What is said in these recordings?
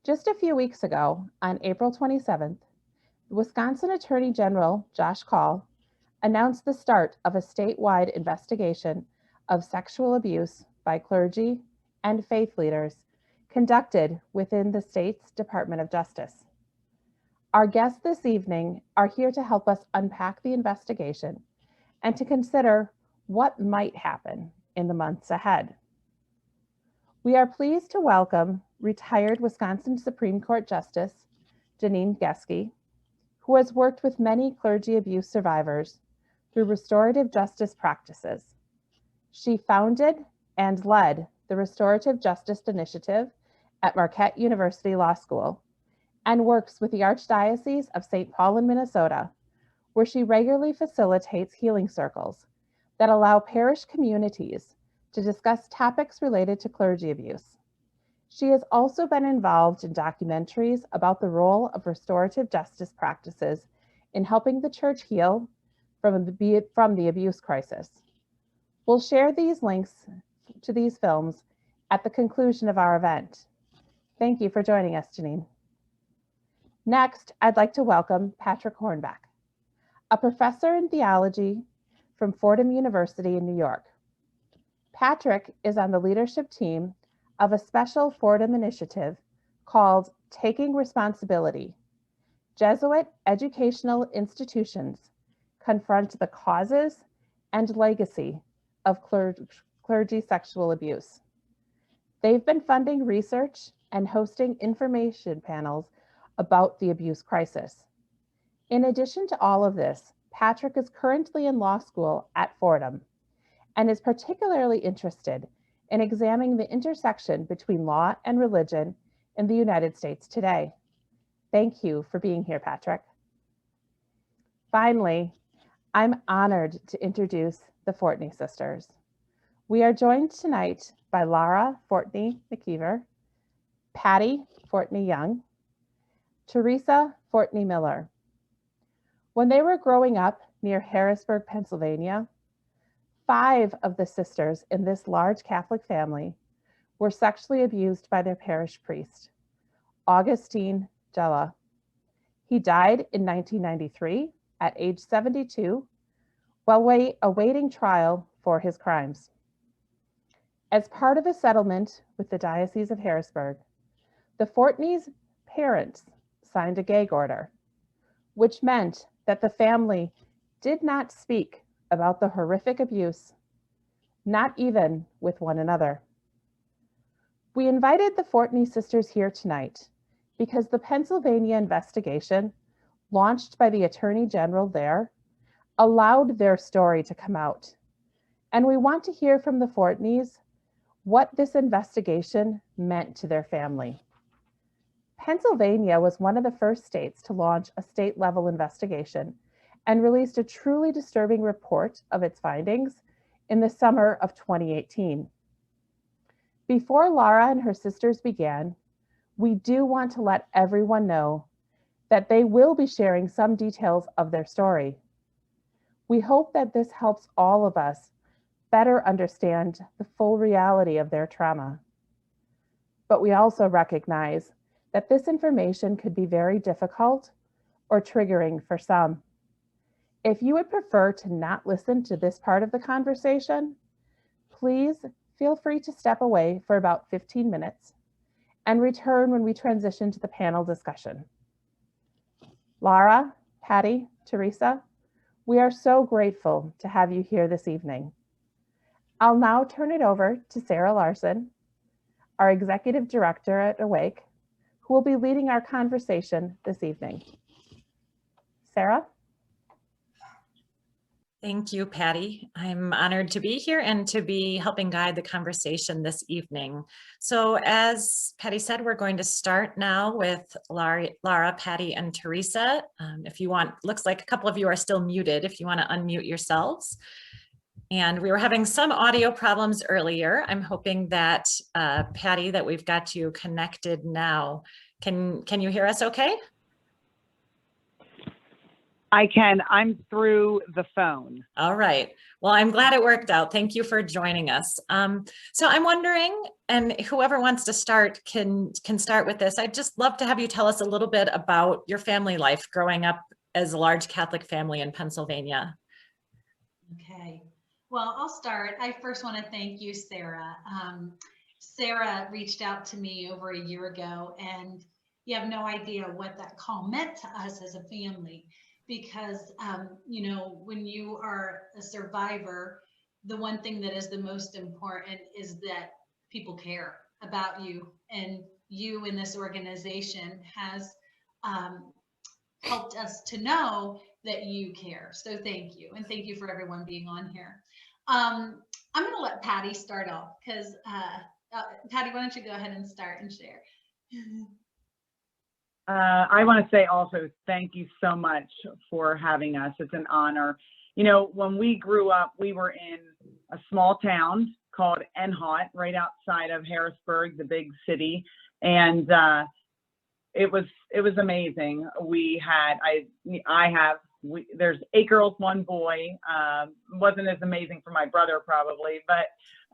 Just a few weeks ago, on April 27th, Wisconsin Attorney General Josh Kaul announced the start of a statewide investigation of sexual abuse by clergy and faith leaders conducted within the state's Department of Justice. Our guests this evening are here to help us unpack the investigation and to consider what might happen in the months ahead. We are pleased to welcome retired Wisconsin Supreme Court Justice Janine Geske, who has worked with many clergy abuse survivors through restorative justice practices. She founded and led the Restorative Justice Initiative at Marquette University Law School and works with the Archdiocese of St. Paul in Minnesota, where she regularly facilitates healing circles that allow parish communities to discuss topics related to clergy abuse. She has also been involved in documentaries about the role of restorative justice practices in helping the church heal from the abuse crisis. We'll share these links to these films at the conclusion of our event. Thank you for joining us, Janine. Next, I'd like to welcome Patrick Hornbeck, a professor in theology from Fordham University in New York. Patrick is on the leadership team of a special Fordham initiative called Taking Responsibility. Jesuit educational institutions confront the causes and legacy of clergy sexual abuse. They've been funding research and hosting information panels about the abuse crisis. In addition to all of this, Patrick is currently in law school at Fordham and is particularly interested in examining the intersection between law and religion in the United States today. Thank you for being here, Patrick. Finally, I'm honored to introduce the Fortney sisters. We are joined tonight by Laura Fortney McKeever, Patty Fortney Young, Teresa Fortney Miller. When they were growing up near Harrisburg, Pennsylvania, 5 of the sisters in this large Catholic family were sexually abused by their parish priest, Augustine Gella. He died in 1993 at age 72 while awaiting trial for his crimes. As part of a settlement with the Diocese of Harrisburg, the Fortneys' parents signed a gag order, which meant that the family did not speak about the horrific abuse, not even with one another. We invited the Fortney sisters here tonight because the Pennsylvania investigation, launched by the Attorney General there, allowed their story to come out. And we want to hear from the Fortneys what this investigation meant to their family. Pennsylvania was one of the first states to launch a state-level investigation and released a truly disturbing report of its findings in the summer of 2018. Before Laura and her sisters began, we do want to let everyone know that they will be sharing some details of their story. We hope that this helps all of us better understand the full reality of their trauma. But we also recognize that this information could be very difficult or triggering for some. If you would prefer to not listen to this part of the conversation, please feel free to step away for about 15 minutes and return when we transition to the panel discussion. Laura, Patty, Teresa, we are so grateful to have you here this evening. I'll now turn it over to Sarah Larson, our Executive Director at Awake, who will be leading our conversation this evening. Sarah? Thank you, Patty. I'm honored to be here and to be helping guide the conversation this evening. So as Patty said, we're going to start now with Laura, Patty, and Teresa. If you want, looks like a couple of you are still muted if you want to unmute yourselves. And we were having some audio problems earlier. I'm hoping that, Patty, that we've got you connected now. Can you hear us okay? I can. I'm through the phone. All right. Well, I'm glad it worked out. Thank you for joining us. So I'm wondering, and whoever wants to start can start with this. I'd just love to have you tell us a little bit about your family life growing up as a large Catholic family in Pennsylvania. Okay. Well, I'll start. I first want to thank you, Sarah. Sarah reached out to me over a year ago, and you have no idea what that call meant to us as a family. Because, you know, when you are a survivor, the one thing that is the most important is that people care about you, and you in this organization has helped us to know that you care. So thank you. And thank you for everyone being on here. I'm going to let Patty start off because Patty, why don't you go ahead and start and share? I want to say also thank you so much for having us. It's an honor. You know, when we grew up, we were in a small town called Enhot, right outside of Harrisburg, the big city, and it was amazing. We had there's 8 girls, 1 boy. Wasn't as amazing for my brother probably, but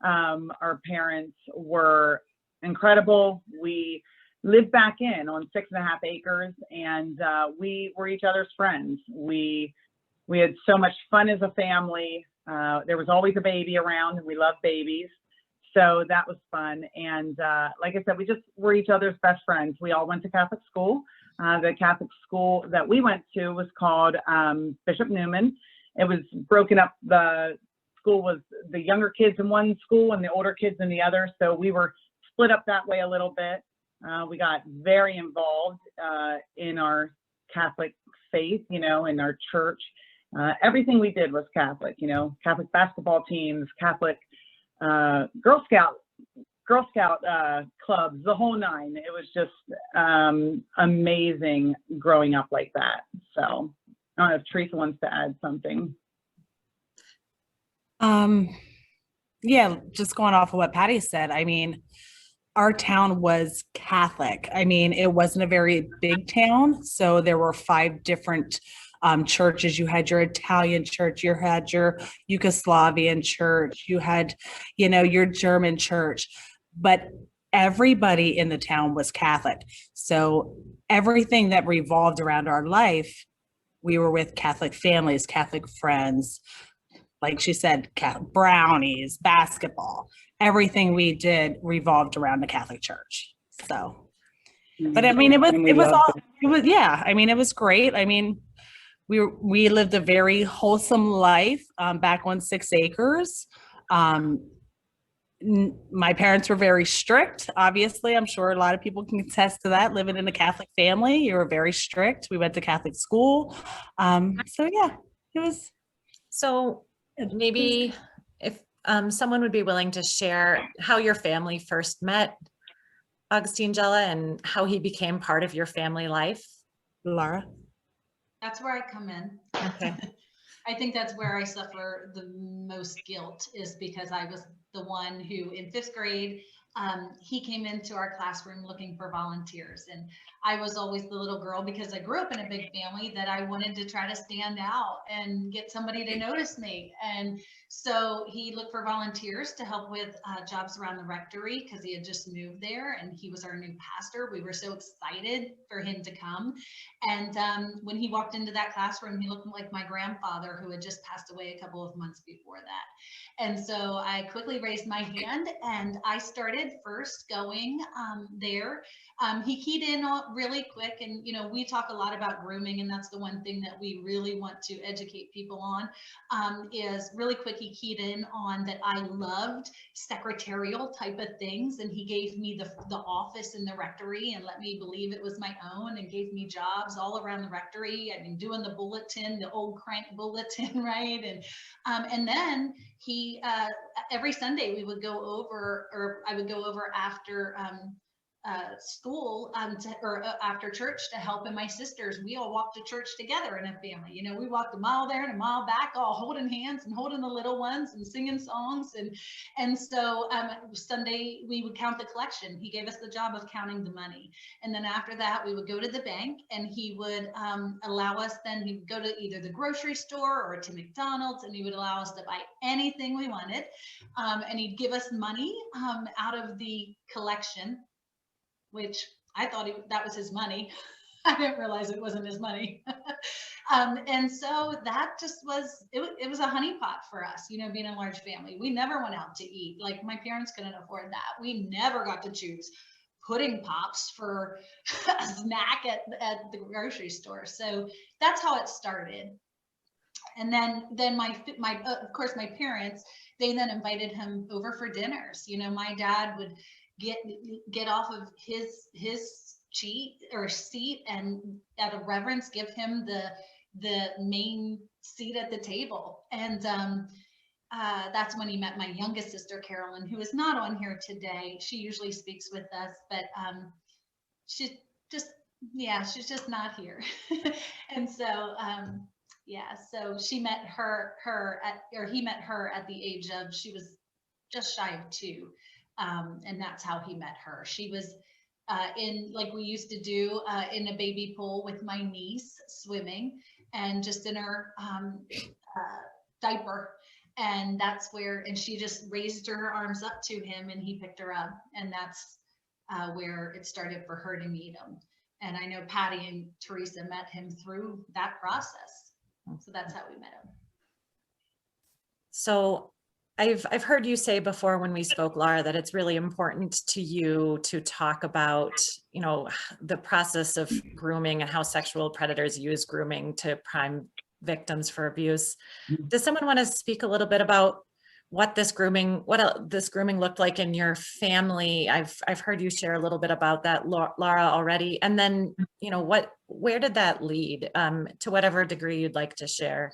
our parents were incredible. We lived back in on 6.5 acres, and we were each other's friends. We had so much fun as a family. There was always a baby around, and we loved babies. So that was fun. And like I said, we just were each other's best friends. We all went to Catholic school. The Catholic school that we went to was called Bishop Newman. It was broken up. The school was the younger kids in one school and the older kids in the other. So we were split up that way a little bit. We got very involved in our Catholic faith, you know, in our church. Everything we did was Catholic, you know, Catholic basketball teams, Catholic Girl Scout clubs, the whole 9. It was just amazing growing up like that. So I don't know if Teresa wants to add something. Yeah, just going off of what Patty said. I mean, our town was Catholic. I mean, it wasn't a very big town, so there were 5 different churches. You had your Italian church, you had your Yugoslavian church, you had, you know, your German church, but everybody in the town was Catholic. So everything that revolved around our life, we were with Catholic families, Catholic friends, like she said, brownies, basketball, everything we did revolved around the Catholic Church. So, but I mean, it was yeah, I mean, it was great. I mean, we lived a very wholesome life back on 6 acres. My parents were very strict. Obviously, I'm sure a lot of people can attest to that. Living in a Catholic family, you were very strict. We went to Catholic school. So yeah, it was. So maybe if someone would be willing to share how your family first met Augustine Jella and how he became part of your family life. Laura? That's where I come in. Okay. I think that's where I suffer the most guilt, is because I was the one who in 5th grade, he came into our classroom looking for volunteers. And I was always the little girl, because I grew up in a big family, that I wanted to try to stand out and get somebody to notice me. And so he looked for volunteers to help with jobs around the rectory, because he had just moved there and he was our new pastor. We were so excited for him to come. And when he walked into that classroom, he looked like my grandfather, who had just passed away a couple of months before that. And so I quickly raised my hand and I started first going there. He keyed in really quick, and you know, we talk a lot about grooming, and that's the one thing that we really want to educate people on, is really quick he keyed in on that I loved secretarial type of things, and he gave me the office in the rectory and let me believe it was my own, and gave me jobs all around the rectory. I mean, doing the bulletin, the old crank bulletin, right? And then he every Sunday we would go over, or I would go over after school or after church to help. And my sisters, we all walked to church together in a family. You know, we walked a mile there and a mile back, all holding hands and holding the little ones and singing songs. And so Sunday we would count the collection. He gave us the job of counting the money. And then after that, we would go to the bank, and he would allow us, then he'd go to either the grocery store or to McDonald's, and he would allow us to buy anything we wanted. And he'd give us money out of the collection, which I thought that was his money. I didn't realize it wasn't his money. And so that just was, it was a honeypot for us, you know, being a large family. We never went out to eat. Like, my parents couldn't afford that. We never got to choose pudding pops for a snack at the grocery store. So that's how it started. And then of course, my parents, they then invited him over for dinners. You know, my dad would get off of his seat and out of reverence give him the main seat at the table. And that's when he met my youngest sister, Carolyn, who is not on here today. She usually speaks with us, but she's just not here. And so so she met he met her at the age of, she was just shy of 2. And that's how he met her. She was in, like we used to do, in a baby pool with my niece swimming, and just in her diaper. And that's where, and she just raised her arms up to him, and he picked her up. And that's where it started for her to meet him. And I know Patty and Teresa met him through that process. So that's how we met him. So I've heard you say before when we spoke, Laura, that it's really important to you to talk about, you know, the process of grooming and how sexual predators use grooming to prime victims for abuse. Does someone want to speak a little bit about what this grooming looked like in your family? I've heard you share a little bit about that, Laura, already. And then, you know, where did that lead, to whatever degree you'd like to share?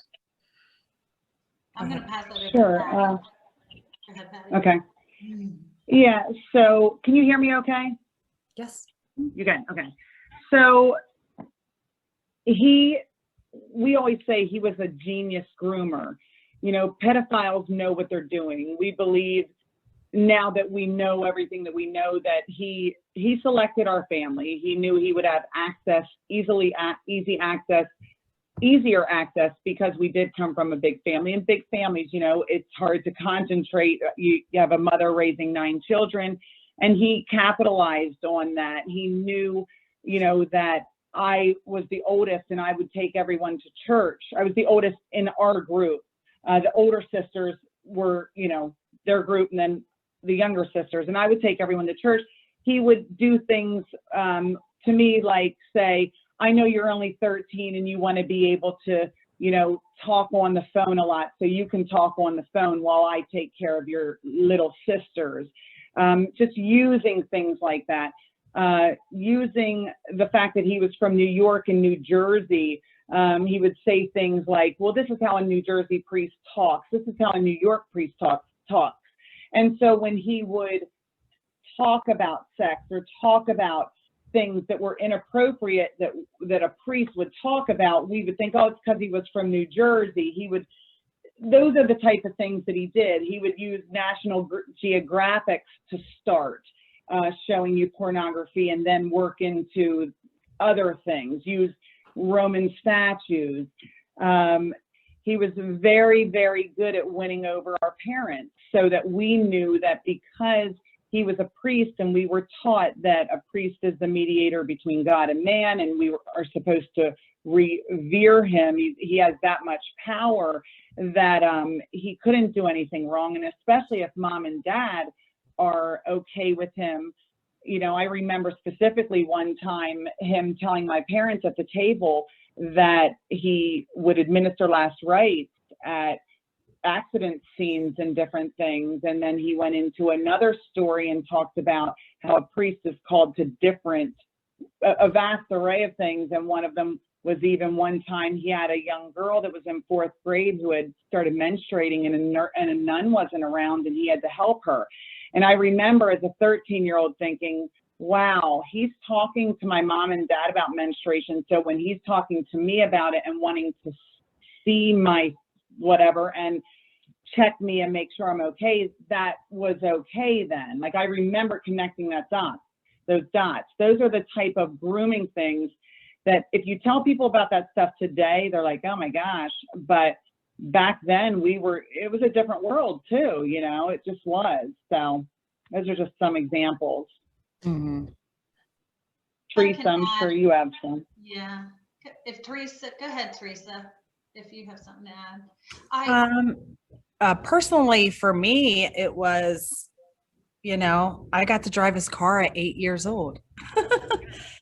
I'm going to pass that over. Sure. Go ahead, Patty. Okay. Yeah. So can you hear me okay? Yes. You can. Okay. So we always say he was a genius groomer. You know, pedophiles know what they're doing. We believe, now that we know everything that we know, that he selected our family. He knew he would have easier access, because we did come from a big family, and big families, you know, it's hard to concentrate. You have a mother raising 9 children, and he capitalized on that. He knew, you know, that I was the oldest, and I would take everyone to church. I was the oldest in our group. The older sisters were, you know, their group, and then the younger sisters, and I would take everyone to church. He would do things to me like, say, I know you're only 13 and you want to be able to, you know, talk on the phone a lot, so you can talk on the phone while I take care of your little sisters. Just using things like that. Using the fact that he was from New York and New Jersey, he would say things like, well, this is how a New Jersey priest talks. This is how a New York priest talks. And so when he would talk about sex or talk about things that were inappropriate that a priest would talk about, we would think, oh, it's because he was from New Jersey. Those are the type of things that he did. He would use National Geographic to start showing you pornography, and then work into other things, use Roman statues. He was very, very good at winning over our parents, so that we knew that because he was a priest, and we were taught that a priest is the mediator between God and man, and we are supposed to revere him. He has that much power that he couldn't do anything wrong. And especially if mom and dad are okay with him. You know, I remember specifically one time him telling my parents at the table that he would administer last rites at accident scenes and different things. And then he went into another story and talked about how a priest is called to a vast array of things. And one of them was, even one time he had a young girl that was in 4th grade who had started menstruating, and a nun wasn't around, and he had to help her. And I remember as a 13-year-old thinking, wow, he's talking to my mom and dad about menstruation. So when he's talking to me about it and wanting to see my whatever and check me and make sure I'm okay, that was okay then. Like I remember connecting those dots. Those are the type of grooming things that if you tell people about that stuff today, they're like, oh my gosh. But back then it was a different world too, you know, it just was. So those are just some examples. Mhm. Teresa, I'm sure you have some. Yeah. If Teresa, go ahead, Teresa, if you have something to add. Personally, for me, it was, you know, I got to drive his car at 8 years old.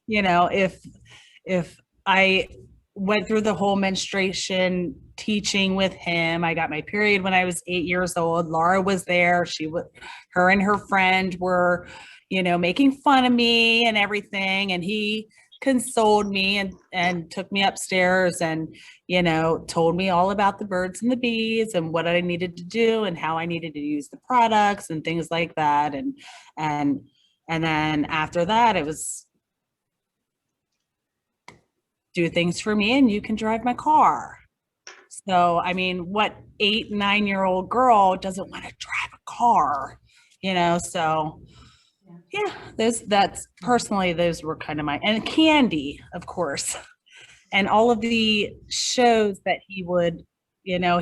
You know, if I went through the whole menstruation teaching with him, I got my period when I was 8 years old. Laura was there. Her and her friend were, you know, making fun of me and everything. And he consoled me and took me upstairs and, you know, told me all about the birds and the bees and what I needed to do and how I needed to use the products and things like that. And then after that, it was do things for me and you can drive my car. So, I mean, what 8, 9-year-old girl doesn't want to drive a car, you know? So yeah, that's personally, those were kind of and Candy, of course, and all of the shows that he would, you know,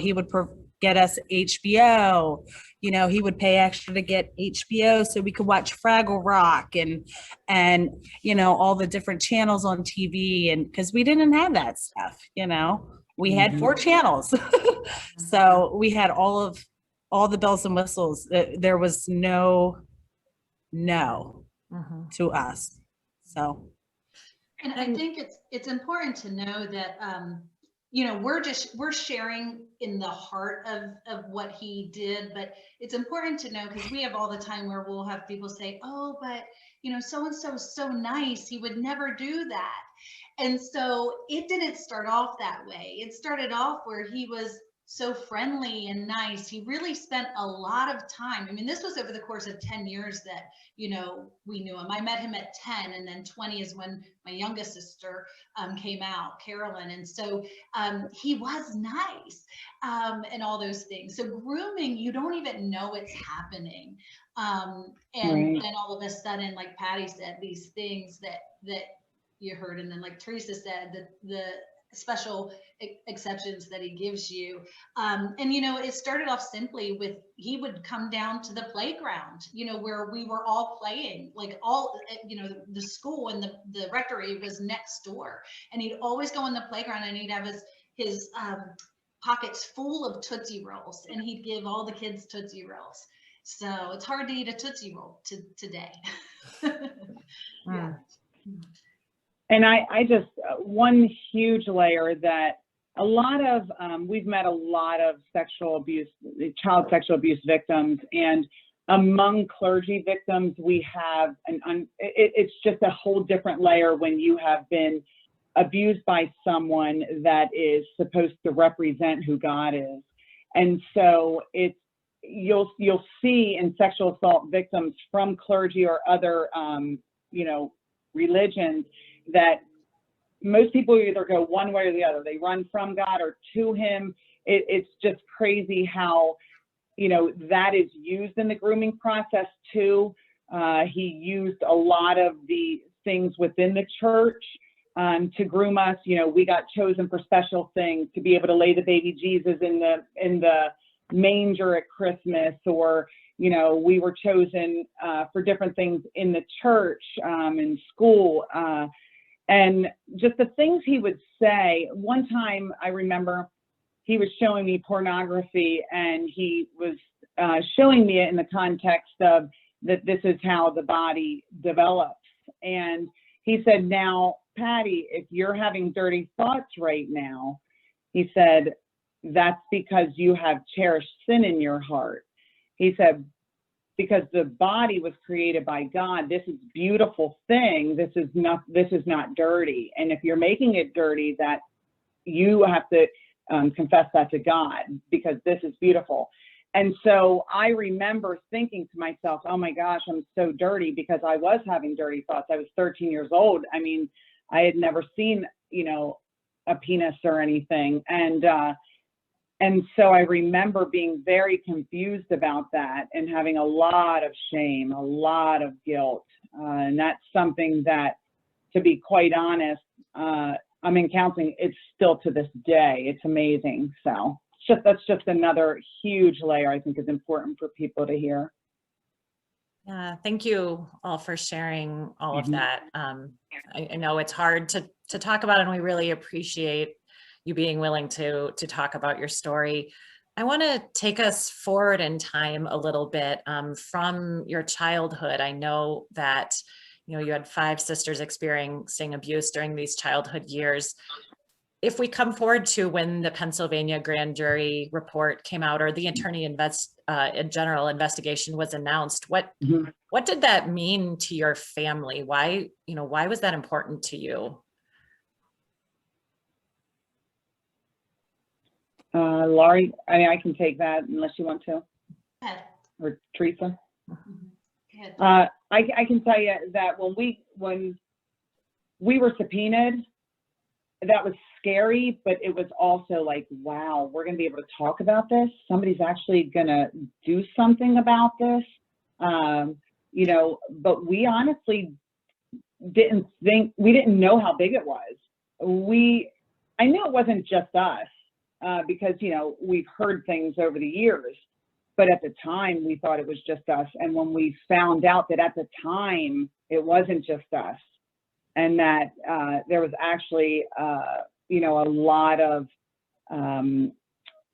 get us HBO, you know, he would pay extra to get HBO so we could watch Fraggle Rock and, you know, all the different channels on TV. And cause we didn't have that stuff, you know, we had 4 channels. So we had all the bells and whistles. There was no to us. So. And I think it's important to know that, you know, we're sharing in the heart of what he did, but it's important to know because we have all the time where we'll have people say, oh, but you know, so-and-so is so nice, he would never do that. And so it didn't start off that way. It started off where he was so friendly and nice. He really spent a lot of time. I mean, this was over the course of 10 years that, you know, we knew him. I met him at 10, and then 20 is when my youngest sister came out, Carolyn. And so he was nice and all those things. So grooming, you don't even know it's happening. And then all of a sudden, like Patty said, these things that you heard, and then like Teresa said, the special exceptions that he gives you. And, you know, it started off simply with, he would come down to the playground, you know, where we were all playing, like all, you know, the school and the rectory was next door. And he'd always go on the playground and he'd have his pockets full of Tootsie Rolls, and he'd give all the kids Tootsie Rolls. So it's hard to eat a Tootsie Roll today. Yeah. And I just, one huge layer that a lot of, we've met a lot of child sexual abuse victims, and among clergy victims, we have it's just a whole different layer when you have been abused by someone that is supposed to represent who God is. And so you'll see in sexual assault victims from clergy or other, you know, religions, that most people either go one way or the other. They run from God or to him. It's just crazy how, you know, that is used in the grooming process too. He used a lot of the things within the church to groom us. You know, we got chosen for special things, to be able to lay the baby Jesus in the manger at Christmas, or, you know, we were chosen for different things in the church, in school, and just the things he would say. One time I remember he was showing me pornography, and he was showing me it in the context of that this is how the body develops. And he said, now, Patty, if you're having dirty thoughts right now, he said, that's because you have cherished sin in your heart. He said, because the body was created by God. This is a beautiful thing. This is not dirty. And if you're making it dirty, that you have to confess that to God, because this is beautiful. And so I remember thinking to myself, oh my gosh, I'm so dirty, because I was having dirty thoughts. I was 13 years old. I mean, I had never seen, you know, a penis or anything. And so I remember being very confused about that and having a lot of shame, a lot of guilt. And that's something that, to be quite honest, I'm in counseling, it's still to this day. It's amazing. So that's just another huge layer I think is important for people to hear. Yeah, thank you all for sharing all of that. I know it's hard to talk about, and we really appreciate you being willing to talk about your story. I want to take us forward in time a little bit, from your childhood. I know that, you know, you had 5 sisters experiencing abuse during these childhood years. If we come forward to when the Pennsylvania grand jury report came out, or the attorney general investigation was announced, what did that mean to your family? Why was that important to you? Laurie, I mean, I can take that unless you want to, Go ahead. or Teresa. Go ahead. I can tell you that when we were subpoenaed, that was scary, but it was also like, wow, we're going to be able to talk about this. Somebody's actually going to do something about this. You know, but we honestly didn't know how big it was. I knew it wasn't just us, because, you know, we've heard things over the years, but at the time we thought it was just us. And when we found out that at the time it wasn't just us, and that there was actually, you know, a lot of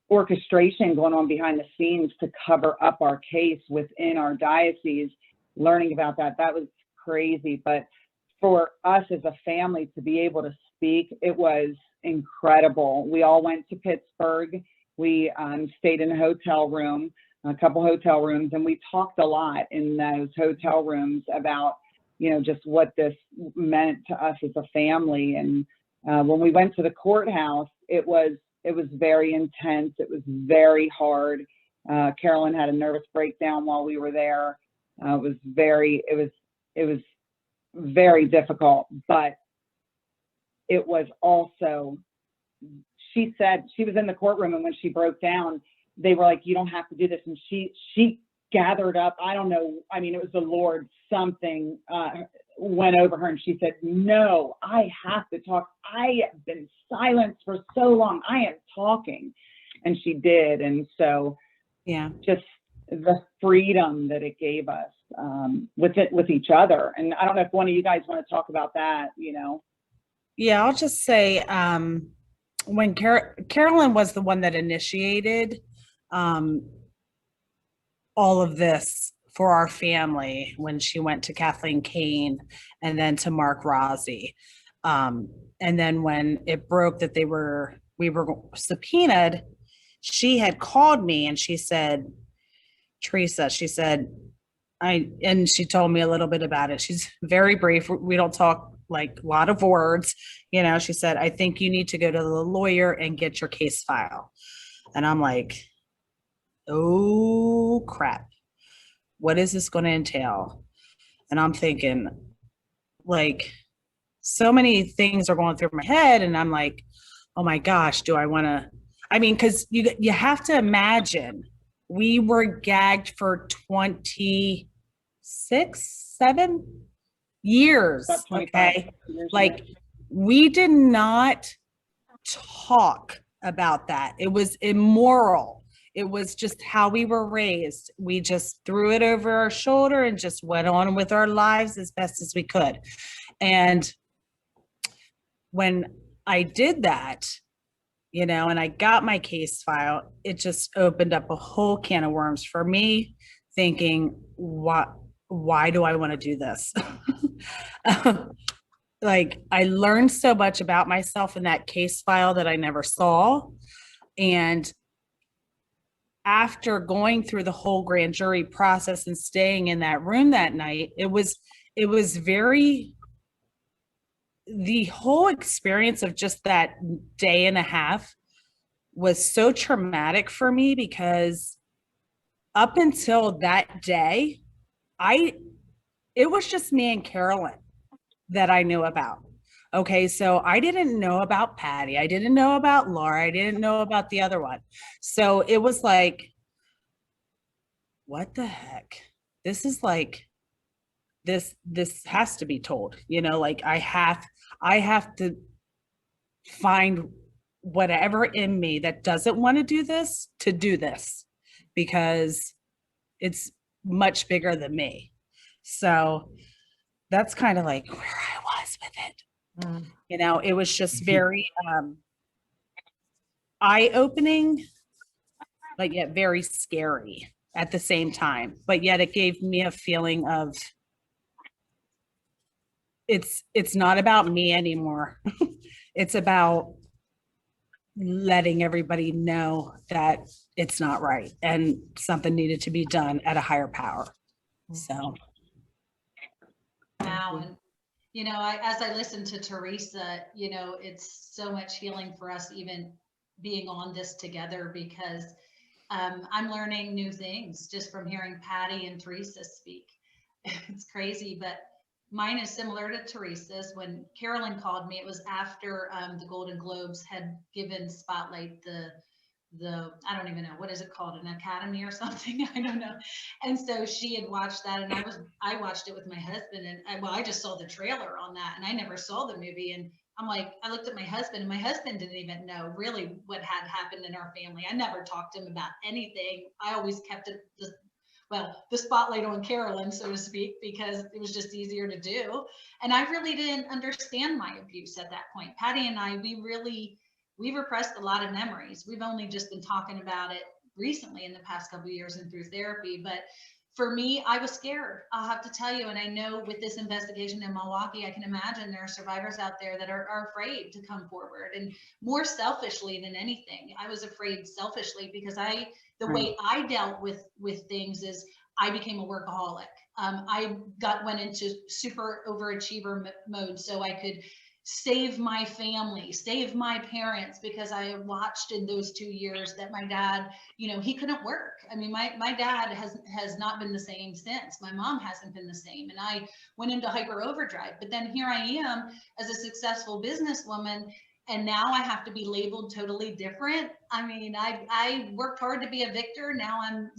orchestration going on behind the scenes to cover up our case within our diocese, learning about that was crazy. But for us as a family to be able to speak, it was incredible. We all went to Pittsburgh. We stayed in a hotel room, a couple hotel rooms, and we talked a lot in those hotel rooms about, you know, just what this meant to us as a family. And when we went to the courthouse, it was very intense. It was very hard. Carolyn had a nervous breakdown while we were there. It was very difficult, but it was also, she said, she was in the courtroom, and when she broke down, they were like, you don't have to do this. And she gathered up, I don't know, I mean, it was the Lord, something went over her, and she said, no, I have to talk. I have been silenced for so long. I am talking. And she did. And so, yeah, just the freedom that it gave us with each other. And I don't know if one of you guys want to talk about that, you know. Yeah, I'll just say, when Carolyn was the one that initiated all of this for our family, when she went to Kathleen Kane and then to Mark Rossi. And then when it broke that we were subpoenaed, she had called me and she said, Teresa, she said, and she told me a little bit about it. She's very brief. We don't talk like a lot of words, you know. She said, I think you need to go to the lawyer and get your case file. And I'm like, oh crap, what is this going to entail? And I'm thinking, like, so many things are going through my head, and I'm like, oh my gosh, do I want to? I mean, because you have to imagine, we were gagged for 26, 7 years. Okay, like, we did not talk about that. It was immoral. It was just how we were raised. We just threw it over our shoulder and just went on with our lives as best as we could. And when I did that, you know, and I got my case file, it just opened up a whole can of worms for me, thinking, why do I want to do this? Like, I learned so much about myself in that case file that I never saw. And after going through the whole grand jury process and staying in that room that night, it was very, the whole experience of just that day and a half was so traumatic for me, because up until that day, it was just me and Carolyn that I knew about. Okay, so I didn't know about Patty. I didn't know about Laura. I didn't know about the other one. So it was like, what the heck? This is like this has to be told, like I have to find whatever in me that doesn't want to do this to do this, because it's much bigger than me. So that's kind of like where I was with it. It was just very eye-opening, but yet very scary at the same time. But yet it gave me a feeling of it's not about me anymore. It's about letting everybody know that it's not right and something needed to be done at a higher power. So Wow. And, as I listen to Teresa, it's so much healing for us even being on this together, because I'm learning new things just from hearing Patty and Teresa speak. It's crazy, but mine is similar to Teresa's. When Carolyn called me, it was after the Golden Globes had given Spotlight the I don't even know, what is it called, an academy or something? I don't know. And so she had watched that, and I watched it with my husband, and I just saw the trailer on that, and I never saw the movie. And I'm like, I looked at my husband, and my husband didn't even know really what had happened in our family. I never talked to him about anything. I always kept it the spotlight on Carolyn, so to speak, because it was just easier to do. And I really didn't understand my abuse at that point. Patty and I, we repressed a lot of memories. We've only just been talking about it recently in the past couple of years and through therapy. But for me, I was scared, I'll have to tell you. And I know with this investigation in Milwaukee, I can imagine there are survivors out there that are afraid to come forward, and more selfishly than anything. I was afraid selfishly because the way I dealt with things is I became a workaholic. I went into super overachiever mode so I could save my family, save my parents, because I watched in those 2 years that my dad, he couldn't work. I mean, my dad has not been the same since. My mom hasn't been the same. And I went into hyper overdrive. But then here I am as a successful businesswoman, and now I have to be labeled totally different. I mean, I worked hard to be a victor. Now I'm,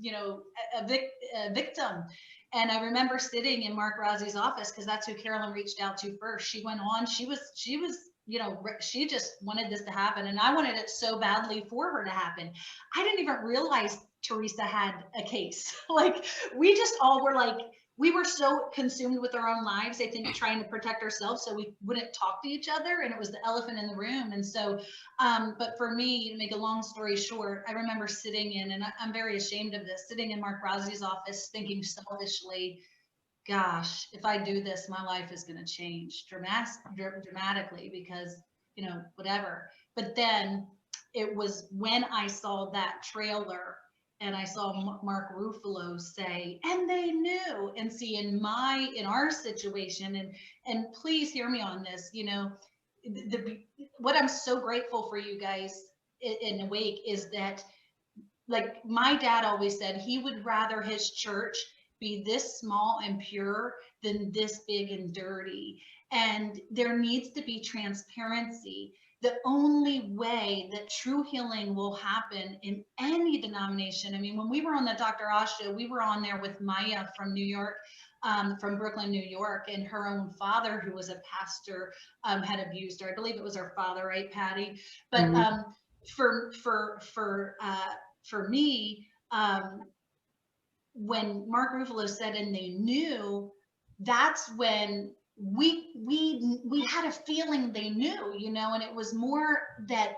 a victim. And I remember sitting in Mark Roszi's office, because that's who Carolyn reached out to first. She went on, she was, she just wanted this to happen. And I wanted it so badly for her to happen. I didn't even realize Teresa had a case. Like, we just all were like, we were so consumed with our own lives, I think, trying to protect ourselves so we wouldn't talk to each other. And it was the elephant in the room. And so, but for me, to make a long story short, I remember sitting in, and I'm very ashamed of this, sitting in Mark Roszi's office thinking selfishly, gosh, if I do this, my life is going to change dramatically because, whatever. But then it was when I saw that trailer and I saw Mark Ruffalo say, and they knew, and see in our situation, and please hear me on this, what I'm so grateful for you guys in Awake is that, like my dad always said, he would rather his church be this small and pure than this big and dirty. And there needs to be transparency. The only way that true healing will happen in any denomination. I mean, when we were on the Dr. Oz show, we were on there with Maya from New York, from Brooklyn, New York, and her own father, who was a pastor, had abused her. I believe it was her father, right, Patty? But for me, when Mark Ruffalo said, and they knew, that's when we had a feeling they knew, and it was more that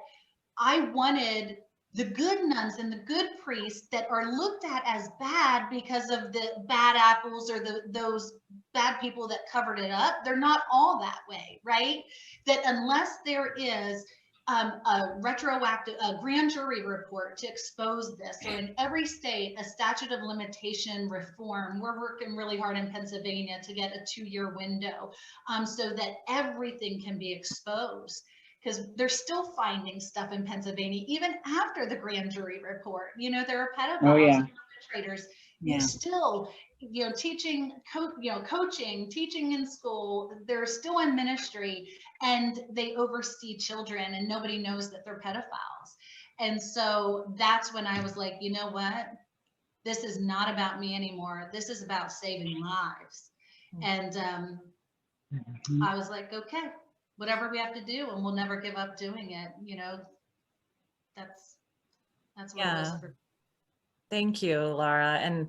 I wanted the good nuns and the good priests that are looked at as bad because of the bad apples or those bad people that covered it up. They're not all that way, right? That unless there is a retroactive, a grand jury report to expose this, or in every state, a statute of limitation reform. We're working really hard in Pennsylvania to get a 2-year window so that everything can be exposed, because they're still finding stuff in Pennsylvania, even after the grand jury report. There are pedophiles graders, Yeah. you're still, teaching, coaching, teaching in school. They're still in ministry and they oversee children and nobody knows that they're pedophiles. And so that's when I was like, you know what? This is not about me anymore. This is about saving lives. And I was like, okay, whatever we have to do, and we'll never give up doing it. That's what it was Yeah. for. Thank you, Laura. And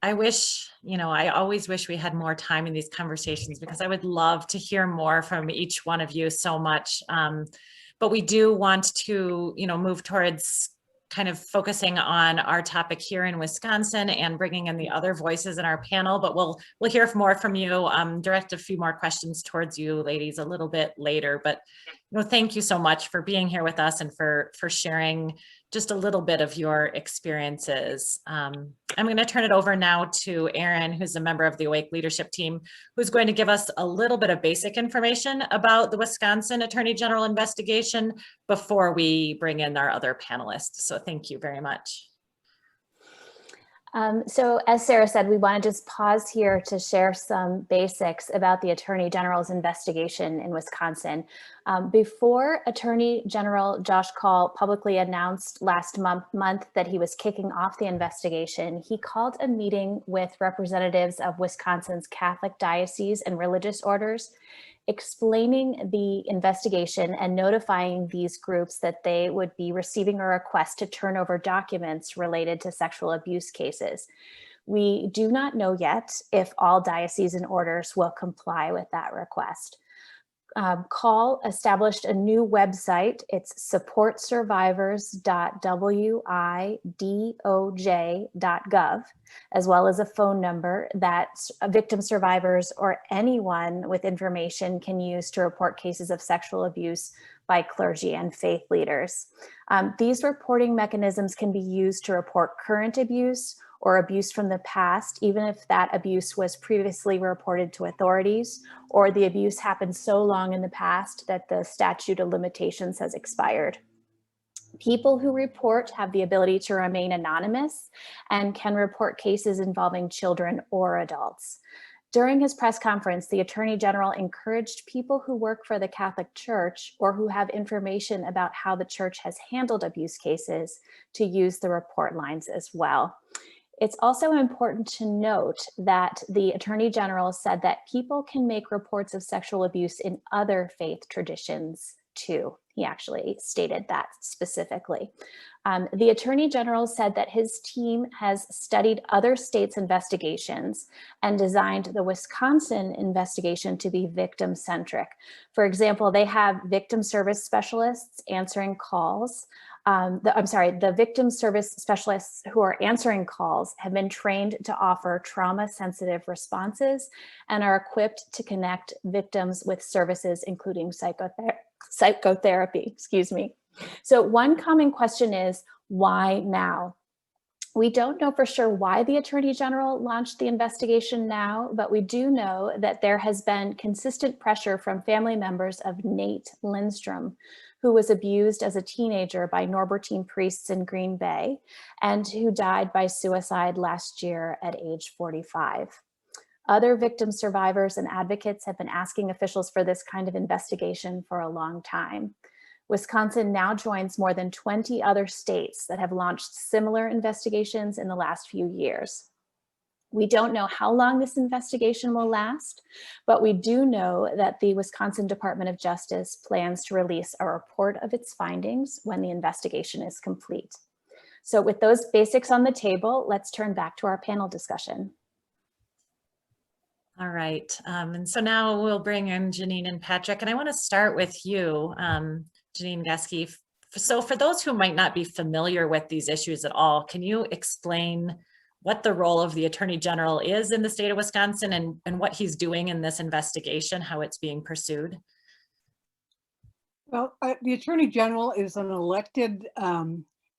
I wish, I always wish we had more time in these conversations because I would love to hear more from each one of you so much. But we do want to, move towards kind of focusing on our topic here in Wisconsin and bringing in the other voices in our panel, but we'll hear more from you, direct a few more questions towards you ladies a little bit later. But thank you so much for being here with us and for sharing just a little bit of your experiences. I'm going to turn it over now to Erin, who's a member of the Awake Leadership Team, who's going to give us a little bit of basic information about the Wisconsin Attorney General investigation before we bring in our other panelists. So thank you very much. So as Sarah said, we want to just pause here to share some basics about the Attorney General's investigation in Wisconsin. Before Attorney General Josh Kaul publicly announced last month that he was kicking off the investigation, he called a meeting with representatives of Wisconsin's Catholic dioceses and religious orders, explaining the investigation and notifying these groups that they would be receiving a request to turn over documents related to sexual abuse cases. We do not know yet if all dioceses and orders will comply with that request. Kaul established a new website. It's supportsurvivors.widoj.gov, as well as a phone number that victim survivors or anyone with information can use to report cases of sexual abuse by clergy and faith leaders. These reporting mechanisms can be used to report current abuse or abuse from the past, even if that abuse was previously reported to authorities, or the abuse happened so long in the past that the statute of limitations has expired. People who report have the ability to remain anonymous and can report cases involving children or adults. During his press conference, the Attorney General encouraged people who work for the Catholic Church or who have information about how the church has handled abuse cases to use the report lines as well. It's also important to note that the Attorney General said that people can make reports of sexual abuse in other faith traditions too. He actually stated that specifically. The Attorney General said that his team has studied other states' investigations and designed the Wisconsin investigation to be victim-centric. For example, they have victim service specialists answering calls. The victim service specialists who are answering calls have been trained to offer trauma-sensitive responses and are equipped to connect victims with services, including psychotherapy, So one common question is, why now? We don't know for sure why the Attorney General launched the investigation now, but we do know that there has been consistent pressure from family members of Nate Lindstrom, who was abused as a teenager by Norbertine priests in Green Bay and who died by suicide last year at age 45. Other victim survivors and advocates have been asking officials for this kind of investigation for a long time. Wisconsin now joins more than 20 other states that have launched similar investigations in the last few years. We don't know how long this investigation will last, but we do know that the Wisconsin Department of Justice plans to release a report of its findings when the investigation is complete. So with those basics on the table, let's turn back to our panel discussion. All right, and so now we'll bring in Janine and Patrick, and I want to start with you, Janine Geske. So for those who might not be familiar with these issues at all, can you explain what the role of the Attorney General is in the state of Wisconsin and what he's doing in this investigation, how it's being pursued? Well, the Attorney General is an elected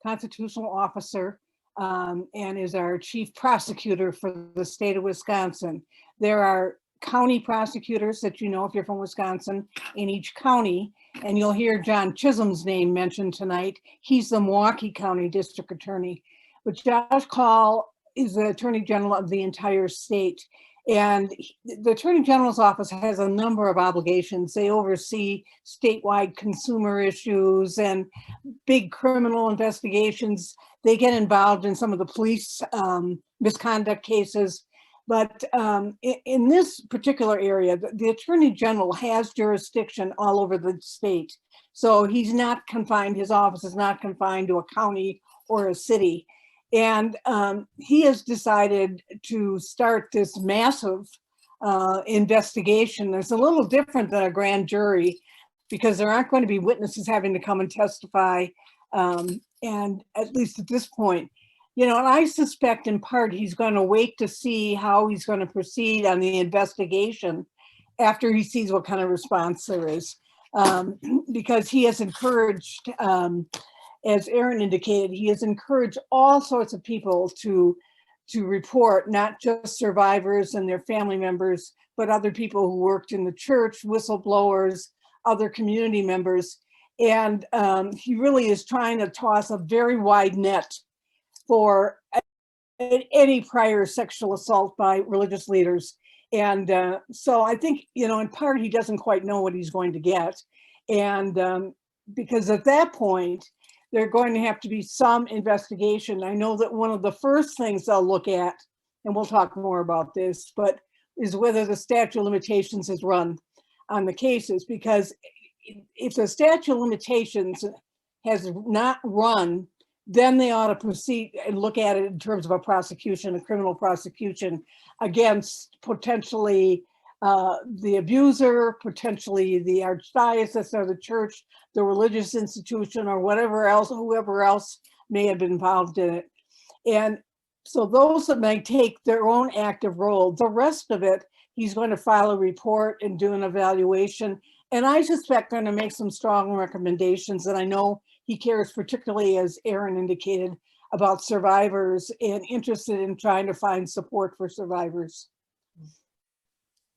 constitutional officer and is our chief prosecutor for the state of Wisconsin. There are county prosecutors that you know if you're from Wisconsin in each county, and you'll hear John Chisholm's name mentioned tonight. He's the Milwaukee County District Attorney. But Josh Call is the Attorney General of the entire state. And the Attorney General's office has a number of obligations. They oversee statewide consumer issues and big criminal investigations. They get involved in some of the police misconduct cases. But in this particular area, the Attorney General has jurisdiction all over the state. So he's not confined, his office is not confined to a county or a city. And he has decided to start this massive investigation. It's a little different than a grand jury because there aren't going to be witnesses having to come and testify. And at least at this point, you know, and I suspect in part he's going to wait to see how he's going to proceed on the investigation after he sees what kind of response there is. Because he has encouraged, as Aaron indicated, he has encouraged all sorts of people to report, not just survivors and their family members, but other people who worked in the church, whistleblowers, other community members. And he really is trying to toss a very wide net for any prior sexual assault by religious leaders. And so I think, you know, in part, he doesn't quite know what he's going to get. And because at that point, there's going to have to be some investigation. I know that one of the first things they'll look at, and we'll talk more about this, but is whether the statute of limitations is run on the cases. Because if the statute of limitations has not run, then they ought to proceed and look at it in terms of a prosecution, a criminal prosecution against potentially the abuser, potentially the archdiocese or the church, the religious institution, or whatever else, whoever else may have been involved in it. And so those that may take their own active role, the rest of it, he's going to file a report and do an evaluation. And I suspect going to make some strong recommendations. And I know he cares particularly, as Aaron indicated, about survivors and interested in trying to find support for survivors.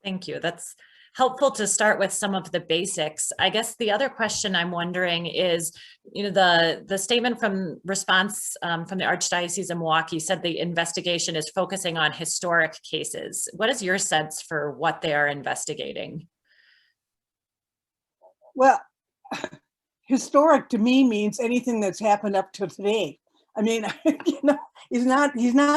Thank you. That's helpful to start with some of the basics. I guess the other question I'm wondering is, you know, the statement from response from the Archdiocese of Milwaukee said the investigation is focusing on historic cases. What is your sense for what they are investigating? Well, historic to me means anything that's happened up to today. I mean, you know, he's not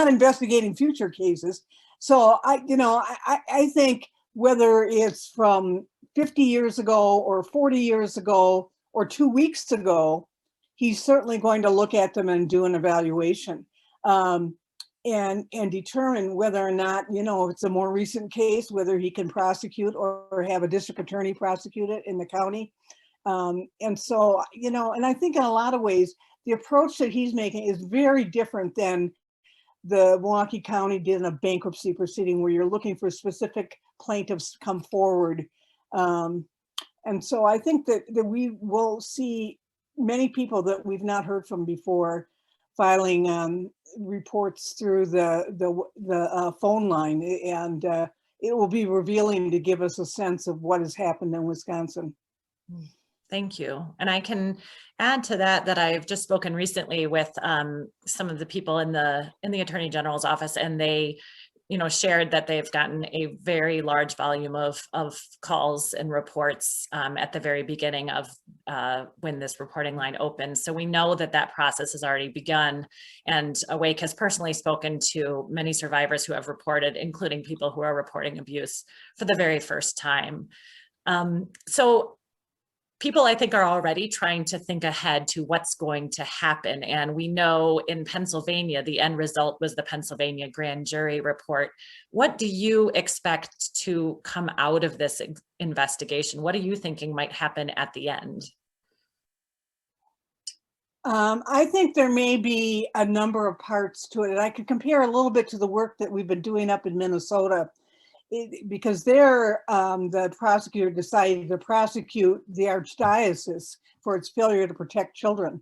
investigating future cases. So I think whether it's from 50 years ago or 40 years ago or 2 weeks ago, he's certainly going to look at them and do an evaluation and determine whether or not, you know, if it's a more recent case, whether he can prosecute or have a district attorney prosecute it in the county. And so, you know, and I think in a lot of ways, the approach that he's making is very different than the Milwaukee County did in a bankruptcy proceeding where you're looking for specific plaintiffs to come forward. And so I think that we will see many people that we've not heard from before filing reports through the phone line, and it will be revealing to give us a sense of what has happened in Wisconsin. Thank you. And I can add to that I've just spoken recently with some of the people in the Attorney General's office, and they, you know, shared that they've gotten a very large volume of calls and reports at the very beginning of when this reporting line opened. So we know that process has already begun, and Awake has personally spoken to many survivors who have reported, including people who are reporting abuse for the very first time. So people, I think, are already trying to think ahead to what's going to happen. And we know in Pennsylvania, the end result was the Pennsylvania grand jury report. What do you expect to come out of this investigation? What are you thinking might happen at the end? I think there may be a number of parts to it. And I could compare a little bit to the work that we've been doing up in Minnesota. Because there, the prosecutor decided to prosecute the archdiocese for its failure to protect children.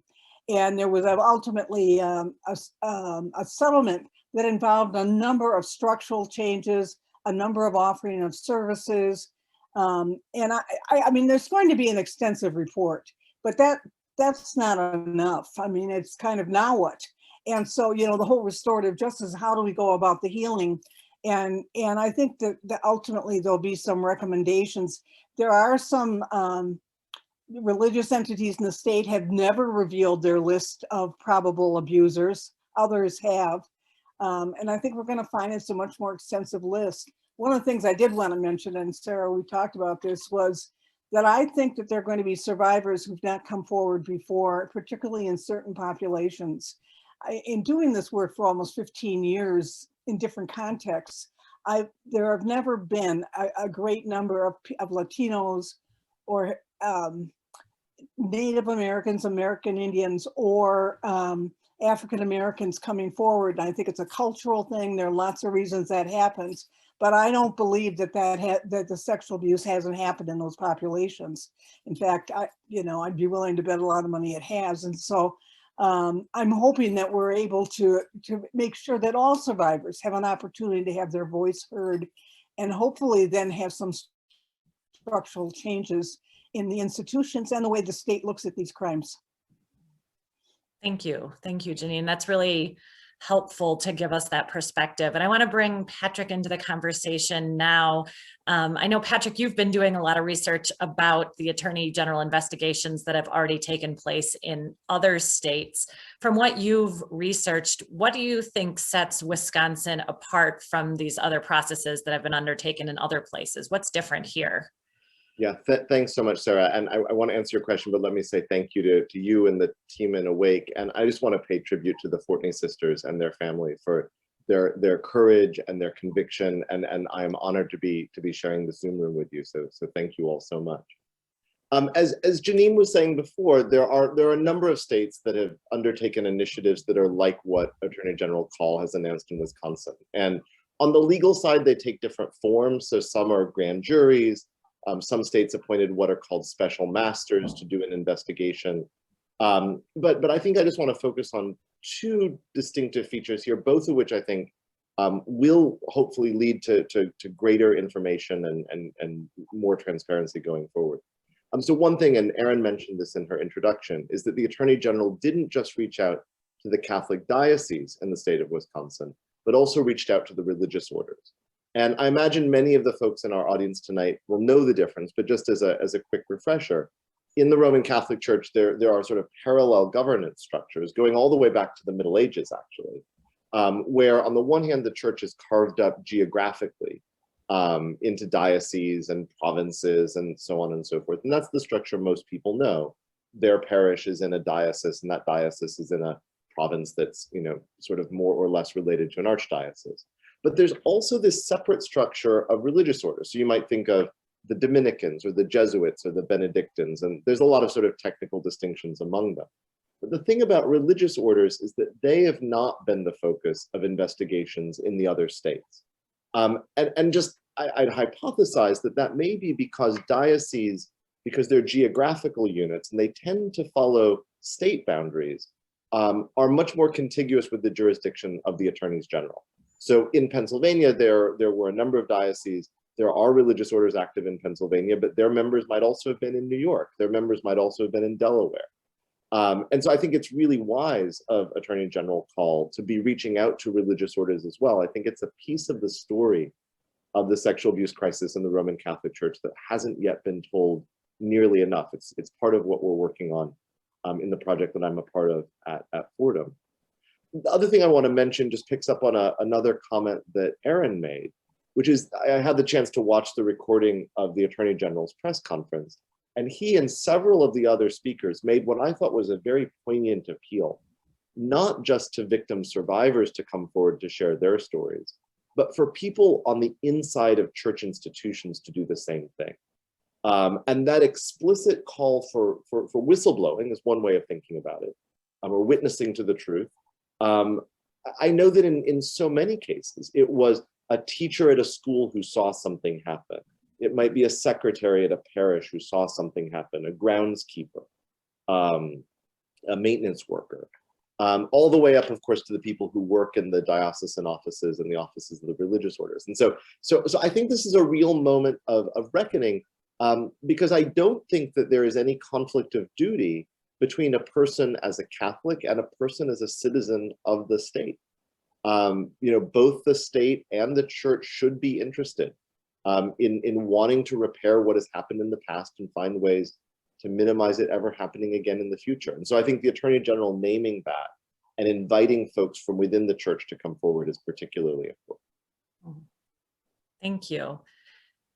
And there was ultimately a settlement that involved a number of structural changes, a number of offering of services. And I mean, there's going to be an extensive report, but that's not enough. I mean, it's kind of now what? And so, you know, the whole restorative justice, how do we go about the healing? And I think that ultimately there'll be some recommendations. There are some religious entities in the state have never revealed their list of probable abusers. Others have. And I think we're going to find it's a much more extensive list. One of the things I did want to mention, and Sarah, we talked about this, was that I think that there are going to be survivors who've not come forward before, particularly in certain populations. In doing this work for almost 15 years in different contexts, there have never been a great number of Latinos or Native Americans, American Indians, or African Americans coming forward. And I think it's a cultural thing. There are lots of reasons that happens, but I don't believe that that the sexual abuse hasn't happened in those populations. In fact, I'd be willing to bet a lot of money it has. And so I'm hoping that we're able to make sure that all survivors have an opportunity to have their voice heard, and hopefully then have some structural changes in the institutions and the way the state looks at these crimes. Thank you, Janine. That's really helpful to give us that perspective. And I want to bring Patrick into the conversation now. I know, Patrick, you've been doing a lot of research about the Attorney General investigations that have already taken place in other states. From what you've researched, what do you think sets Wisconsin apart from these other processes that have been undertaken in other places? What's different here? Yeah, thanks so much, Sarah. And I want to answer your question, but let me say thank you to you and the team in Awake. And I just want to pay tribute to the Fortney sisters and their family for their courage and their conviction. And I am honored to be sharing the Zoom room with you. So thank you all so much. As Janine was saying before, there are a number of states that have undertaken initiatives that are like what Attorney General Call has announced in Wisconsin. And on the legal side, they take different forms. So some are grand juries. Some states appointed what are called special masters to do an investigation. But I think I just want to focus on two distinctive features here, both of which I think will hopefully lead to greater information and more transparency going forward. So one thing, and Erin mentioned this in her introduction, is that the Attorney General didn't just reach out to the Catholic diocese in the state of Wisconsin, but also reached out to the religious orders. And I imagine many of the folks in our audience tonight will know the difference, but just as a quick refresher, in the Roman Catholic Church, there are sort of parallel governance structures going all the way back to the Middle Ages, actually, where on the one hand, the church is carved up geographically into dioceses and provinces and so on and so forth. And that's the structure most people know. Their parish is in a diocese, and that diocese is in a province that's, sort of more or less related to an archdiocese. But there's also this separate structure of religious orders. So you might think of the Dominicans or the Jesuits or the Benedictines, and there's a lot of sort of technical distinctions among them. But the thing about religious orders is that they have not been the focus of investigations in the other states. I'd hypothesize that may be because dioceses, because they're geographical units and they tend to follow state boundaries, are much more contiguous with the jurisdiction of the attorneys general. So in Pennsylvania, there were a number of dioceses. There are religious orders active in Pennsylvania, but their members might also have been in New York. Their members might also have been in Delaware. And so I think it's really wise of Attorney General Call to be reaching out to religious orders as well. I think it's a piece of the story of the sexual abuse crisis in the Roman Catholic Church that hasn't yet been told nearly enough. It's part of what we're working on in the project that I'm a part of at Fordham. The other thing I want to mention just picks up on another comment that Erin made, which is I had the chance to watch the recording of the Attorney General's press conference, and he and several of the other speakers made what I thought was a very poignant appeal, not just to victim survivors to come forward to share their stories, but for people on the inside of church institutions to do the same thing. And that explicit call for whistleblowing is one way of thinking about it, or witnessing to the truth. I know that in so many cases, it was a teacher at a school who saw something happen. It might be a secretary at a parish who saw something happen, a groundskeeper, a maintenance worker, all the way up, of course, to the people who work in the diocesan offices and the offices of the religious orders. And so I think this is a real moment of reckoning, because I don't think that there is any conflict of duty between a person as a Catholic and a person as a citizen of the state. Both the state and the church should be interested in wanting to repair what has happened in the past and find ways to minimize it ever happening again in the future. And so I think the Attorney General naming that and inviting folks from within the church to come forward is particularly important. Thank you.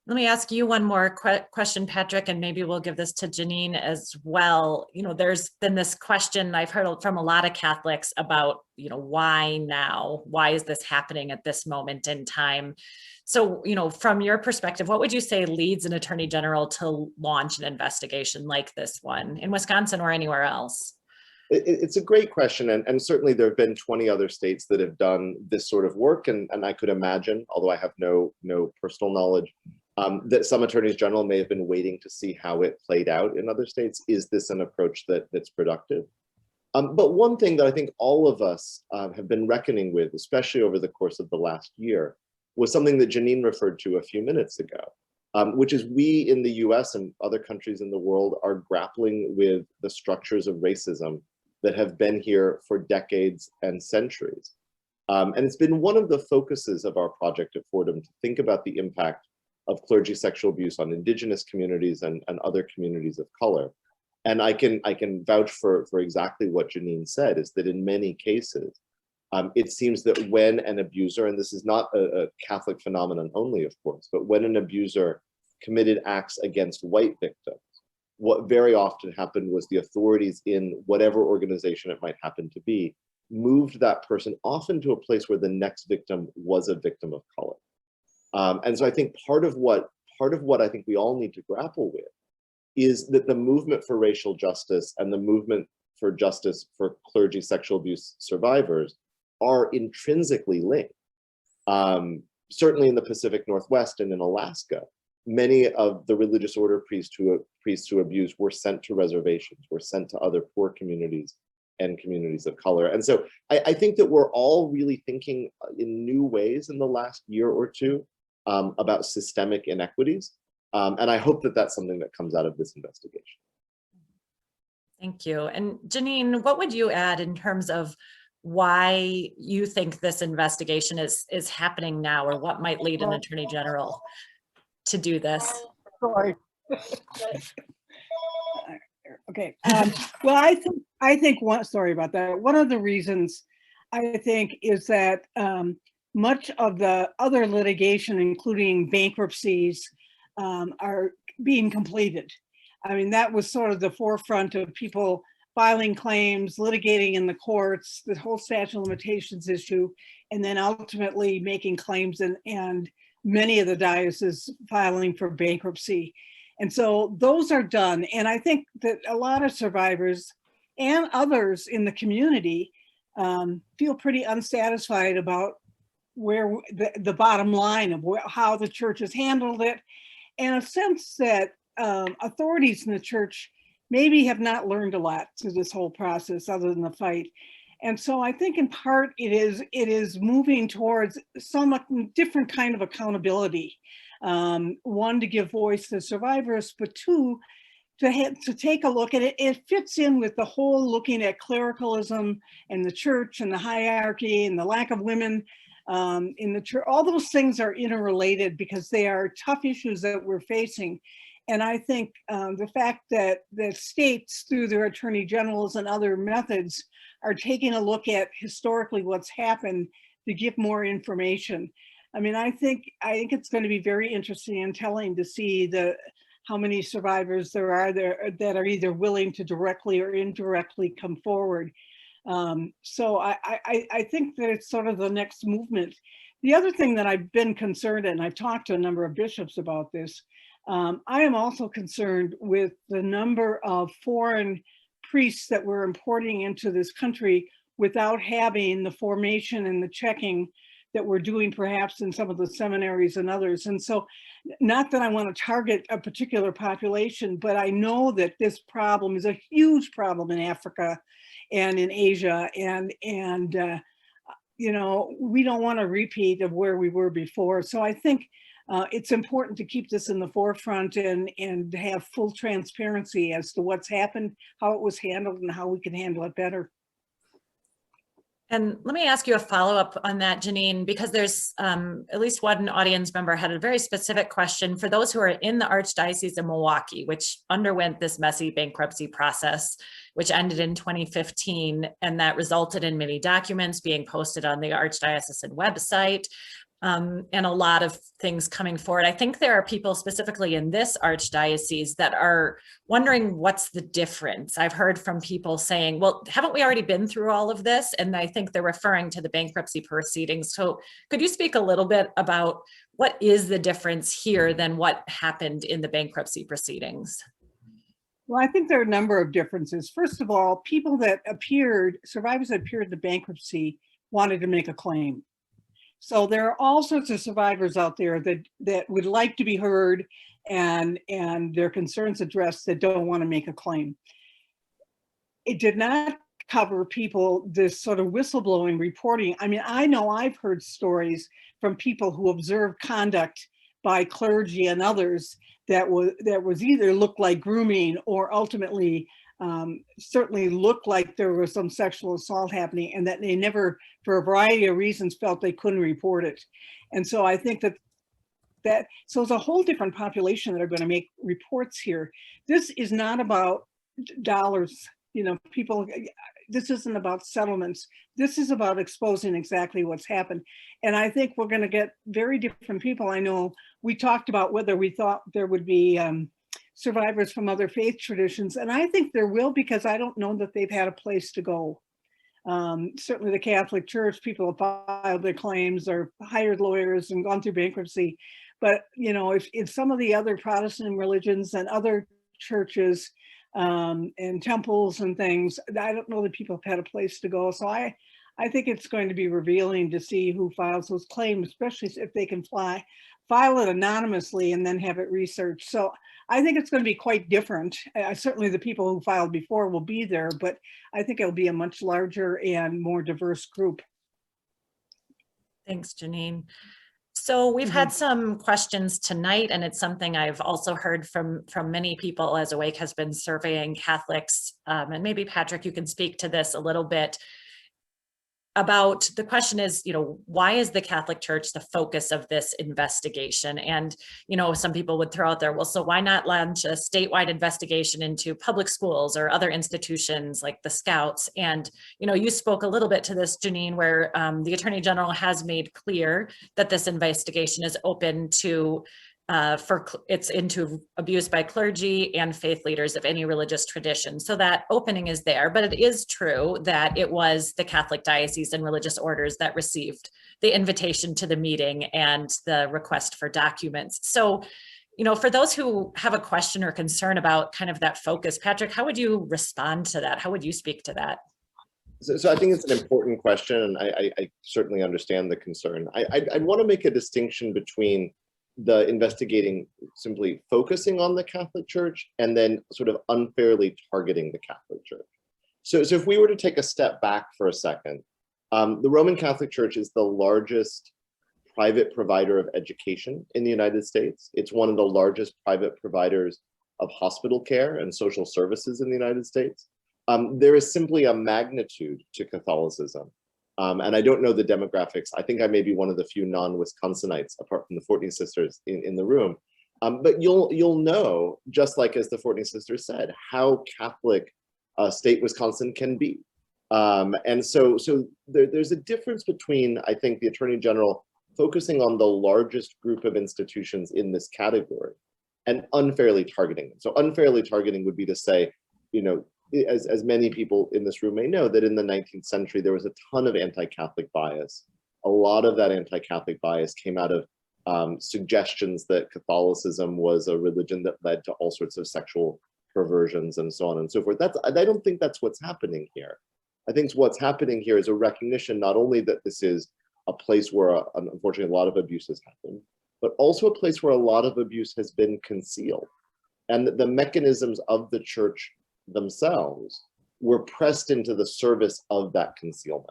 Let me ask you one more question, Patrick, and maybe we'll give this to Janine as well. There's been this question I've heard from a lot of Catholics about, why now? Why is this happening at this moment in time? So, from your perspective, what would you say leads an Attorney General to launch an investigation like this one in Wisconsin or anywhere else? It's a great question. And certainly there have been 20 other states that have done this sort of work. And I could imagine, although I have no personal knowledge, that some attorneys general may have been waiting to see how it played out in other states. Is this an approach that's productive? But one thing that I think all of us have been reckoning with, especially over the course of the last year, was something that Janine referred to a few minutes ago, which is we in the US and other countries in the world are grappling with the structures of racism that have been here for decades and centuries. And it's been one of the focuses of our project at Fordham to think about the impact of clergy sexual abuse on Indigenous communities and other communities of color. And I can vouch for exactly what Janine said, is that in many cases, it seems that when an abuser, and this is not a Catholic phenomenon only, of course, but when an abuser committed acts against white victims, what very often happened was the authorities in whatever organization it might happen to be moved that person often to a place where the next victim was a victim of color. And so I think part of what I think we all need to grapple with is that the movement for racial justice and the movement for justice for clergy sexual abuse survivors are intrinsically linked. Certainly in the Pacific Northwest and in Alaska, many of the religious order priests who abused were sent to reservations, were sent to other poor communities and communities of color. And so I think that we're all really thinking in new ways in the last year or two about systemic inequities. And I hope that that's something that comes out of this investigation. Thank you. And Janine, what would you add in terms of why you think this investigation is happening now, or what might lead an Attorney General to do this? Sorry. Okay. Well, I think sorry about that. One of the reasons I think is that much of the other litigation, including bankruptcies, are being completed. I mean, that was sort of the forefront of people filing claims, litigating in the courts, the whole statute of limitations issue, and then ultimately making claims and many of the dioceses filing for bankruptcy. And so those are done. And I think that a lot of survivors and others in the community feel pretty unsatisfied about where the bottom line of how the church has handled it, and a sense that authorities in the church maybe have not learned a lot through this whole process other than the fight. And so I think in part it is moving towards somewhat different kind of accountability. One, to give voice to survivors, but two, to take a look at it. It fits in with the whole looking at clericalism and the church and the hierarchy and the lack of women in the church. All those things are interrelated because they are tough issues that we're facing. And I think the fact that the states, through their attorney generals and other methods, are taking a look at historically what's happened to give more information. I mean, I think it's going to be very interesting and telling to see how many survivors there are that are either willing to directly or indirectly come forward. So I think that it's sort of the next movement. The other thing that I've been concerned, and I've talked to a number of bishops about this, I am also concerned with the number of foreign priests that we're importing into this country without having the formation and the checking that we're doing perhaps in some of the seminaries and others. And so, not that I want to target a particular population, but I know that this problem is a huge problem in Africa and in Asia. And you know, we don't want a repeat of where we were before. So I think it's important to keep this in the forefront and have full transparency as to what's happened, how it was handled, and how we can handle it better. And let me ask you a follow-up on that, Janine, because there's at least one audience member had a very specific question for those who are in the Archdiocese of Milwaukee, which underwent this messy bankruptcy process, which ended in 2015, and that resulted in many documents being posted on the Archdiocesan website. And a lot of things coming forward. I think there are people specifically in this archdiocese that are wondering what's the difference. I've heard from people saying, well, haven't we already been through all of this? And I think they're referring to the bankruptcy proceedings. So could you speak a little bit about what is the difference here than what happened in the bankruptcy proceedings? Well, I think there are a number of differences. First of all, people that appeared, survivors that appeared in the bankruptcy wanted to make a claim. So there are all sorts of survivors out there that would like to be heard and their concerns addressed that don't want to make a claim. It did not cover people, this sort of whistleblowing reporting. I mean, I know I've heard stories from people who observed conduct by clergy and others that was either looked like grooming or ultimately certainly looked like there was some sexual assault happening, and that they never, for a variety of reasons, felt they couldn't report it. And so I think so it's a whole different population that are going to make reports here. This is not about dollars, you know, people, this isn't about settlements. This is about exposing exactly what's happened. And I think we're going to get very different people. I know we talked about whether we thought there would be survivors from other faith traditions. And I think there will, because I don't know that they've had a place to go. Certainly the Catholic Church, people have filed their claims or hired lawyers and gone through bankruptcy. But, you know, if some of the other Protestant religions and other churches and temples and things, I don't know that people have had a place to go. So I think it's going to be revealing to see who files those claims, especially if they can file it anonymously and then have it researched. So I think it's going to be quite different. Certainly the people who filed before will be there, but I think it'll be a much larger and more diverse group. Thanks, Janine. So we've had some questions tonight, and it's something I've also heard from many people as Awake has been surveying Catholics. And maybe Patrick, you can speak to this a little bit. About the question is, you know, why is the Catholic Church the focus of this investigation? And, you know, some people would throw out there, well, so why not launch a statewide investigation into public schools or other institutions like the Scouts? And, you know, you spoke a little bit to this, Janine, where the Attorney General has made clear that this investigation is open to it's into abuse by clergy and faith leaders of any religious tradition. So that opening is there, but it is true that it was the Catholic diocese and religious orders that received the invitation to the meeting and the request for documents. So, you know, for those who have a question or concern about kind of that focus, Patrick, how would you respond to that? How would you speak to that? So I think it's an important question, and I certainly understand the concern. I want to make a distinction between the investigating simply focusing on the Catholic Church and then sort of unfairly targeting the Catholic Church. So if we were to take a step back for a second, the Roman Catholic Church is the largest private provider of education in the United States. It's one of the largest private providers of hospital care and social services in the United States. There is simply a magnitude to Catholicism. And I don't know the demographics. I think I may be one of the few non-Wisconsinites, apart from the 14 Sisters in the room. But you'll know, just like as the 14 Sisters said, how Catholic state Wisconsin can be. And so there's a difference between, I think, the Attorney General focusing on the largest group of institutions in this category and unfairly targeting them. So unfairly targeting would be to say, you know, as many people in this room may know, that in the 19th century, there was a ton of anti-Catholic bias. A lot of that anti-Catholic bias came out of suggestions that Catholicism was a religion that led to all sorts of sexual perversions and so on and so forth. I don't think that's what's happening here. I think what's happening here is a recognition not only that this is a place where, unfortunately, a lot of abuse has happened, but also a place where a lot of abuse has been concealed. And the mechanisms of the church themselves were pressed into the service of that concealment.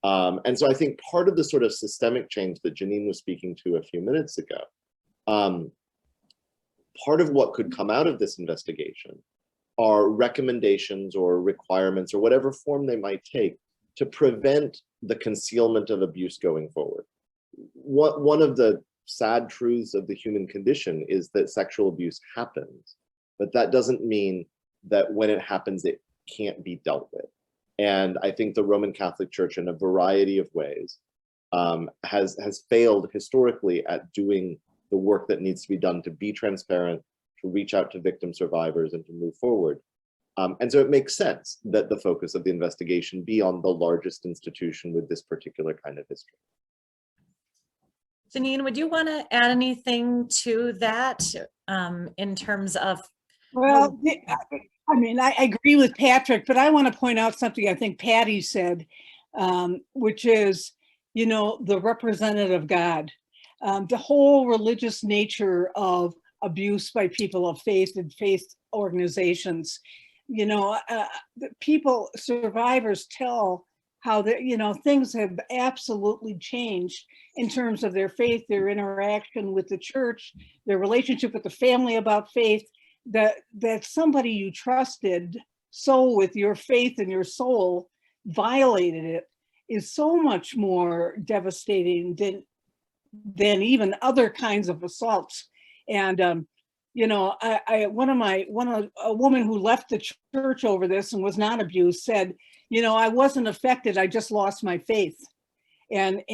And so I think part of the sort of systemic change that Janine was speaking to a few minutes ago, part of what could come out of this investigation are recommendations or requirements or whatever form they might take to prevent the concealment of abuse going forward. One of the sad truths of the human condition is that sexual abuse happens, but that doesn't mean that when it happens, it can't be dealt with. And I think the Roman Catholic Church, in a variety of ways, has failed historically at doing the work that needs to be done to be transparent, to reach out to victim survivors, and to move forward. And so it makes sense that the focus of the investigation be on the largest institution with this particular kind of history. Janine, would you want to add anything to that in terms of? Well, I mean, I agree with Patrick, but I want to point out something I think Patty said, which is, you know, the representative God, the whole religious nature of abuse by people of faith and faith organizations. You know, the people, survivors tell how that, you know, things have absolutely changed in terms of their faith, their interaction with the church, their relationship with the family about faith, that somebody you trusted so with your faith and your soul violated it is so much more devastating than even other kinds of assaults. And you know, a woman who left the church over this and was not abused said, you know, I wasn't affected, I just lost my faith. And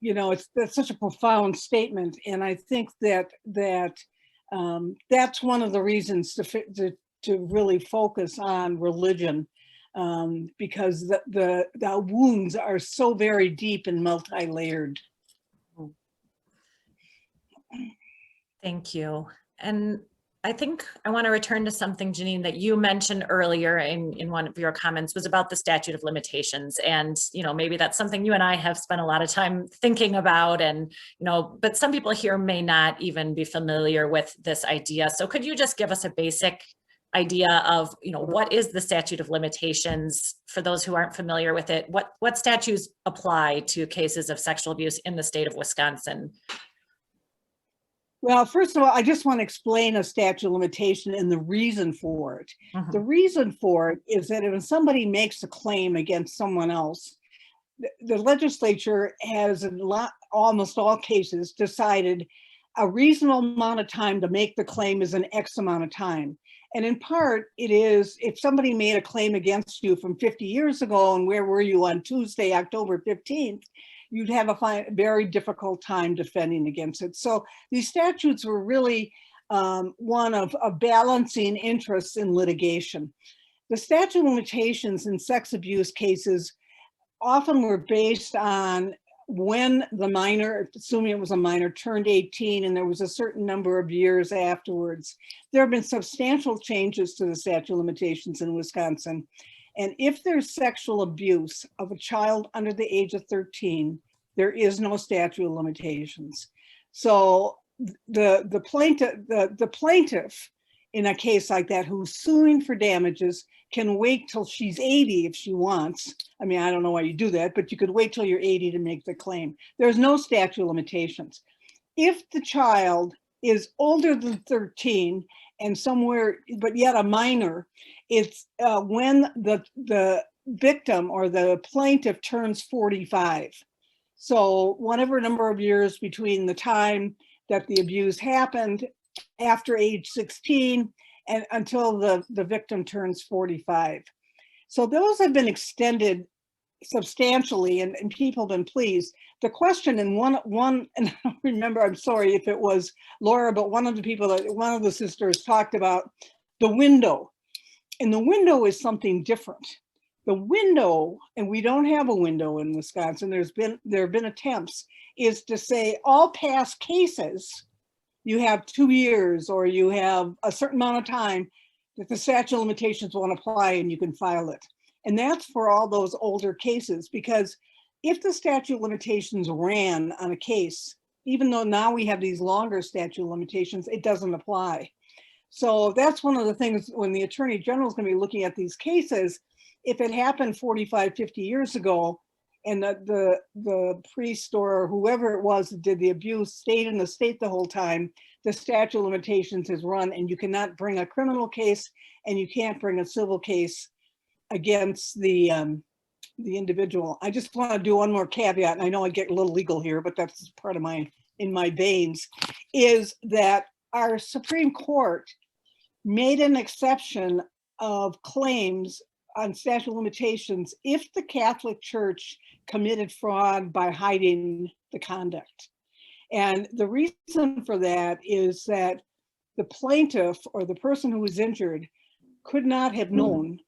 you know, that's such a profound statement. And I think that's one of the reasons to really focus on religion, because the wounds are so very deep and multi-layered. Thank you. And I think I want to return to something, Janine, that you mentioned earlier in one of your comments, was about the statute of limitations. And, you know, maybe that's something you and I have spent a lot of time thinking about, and, you know, but some people here may not even be familiar with this idea. So could you just give us a basic idea of, you know, what is the statute of limitations for those who aren't familiar with it? What statutes apply to cases of sexual abuse in the state of Wisconsin? Well, first of all, I just want to explain a statute of limitation and the reason for it. The reason for it is that if somebody makes a claim against someone else, the legislature has in almost all cases decided a reasonable amount of time to make the claim is an X amount of time. And in part, it is if somebody made a claim against you from 50 years ago, and where were you on Tuesday, October 15th, you'd have a very difficult time defending against it. So these statutes were really one of balancing interests in litigation. The statute of limitations in sex abuse cases often were based on when the minor, assuming it was a minor, turned 18, and there was a certain number of years afterwards. There have been substantial changes to the statute of limitations in Wisconsin. And if there's sexual abuse of a child under the age of 13, there is no statute of limitations. So the plaintiff in a case like that who's suing for damages can wait till she's 80 if she wants. I mean, I don't know why you do that, but you could wait till you're 80 to make the claim. There's no statute of limitations. If the child is older than 13 and somewhere, but yet a minor, it's when the victim or the plaintiff turns 45. So whatever number of years between the time that the abuse happened after age 16 and until the victim turns 45. So those have been extended substantially, and people have been pleased. The question in one, and I don't remember, I'm sorry if it was Laura, but one of the sisters talked about the window. And the window is something different. The window, and we don't have a window in Wisconsin, there have been attempts, is to say all past cases, you have 2 years or you have a certain amount of time that the statute of limitations won't apply and you can file it. And that's for all those older cases, because if the statute of limitations ran on a case, even though now we have these longer statute of limitations, it doesn't apply. So that's one of the things when the Attorney General is going to be looking at these cases. If it happened 45, 50 years ago, and the priest or whoever it was that did the abuse stayed in the state the whole time, the statute of limitations is run, and you cannot bring a criminal case and you can't bring a civil case against the individual. I just want to do one more caveat, and I know I get a little legal here, but that's part of in my veins, is that our Supreme Court made an exception of claims on statute of limitations if the Catholic Church committed fraud by hiding the conduct. And the reason for that is that the plaintiff or the person who was injured could not have known,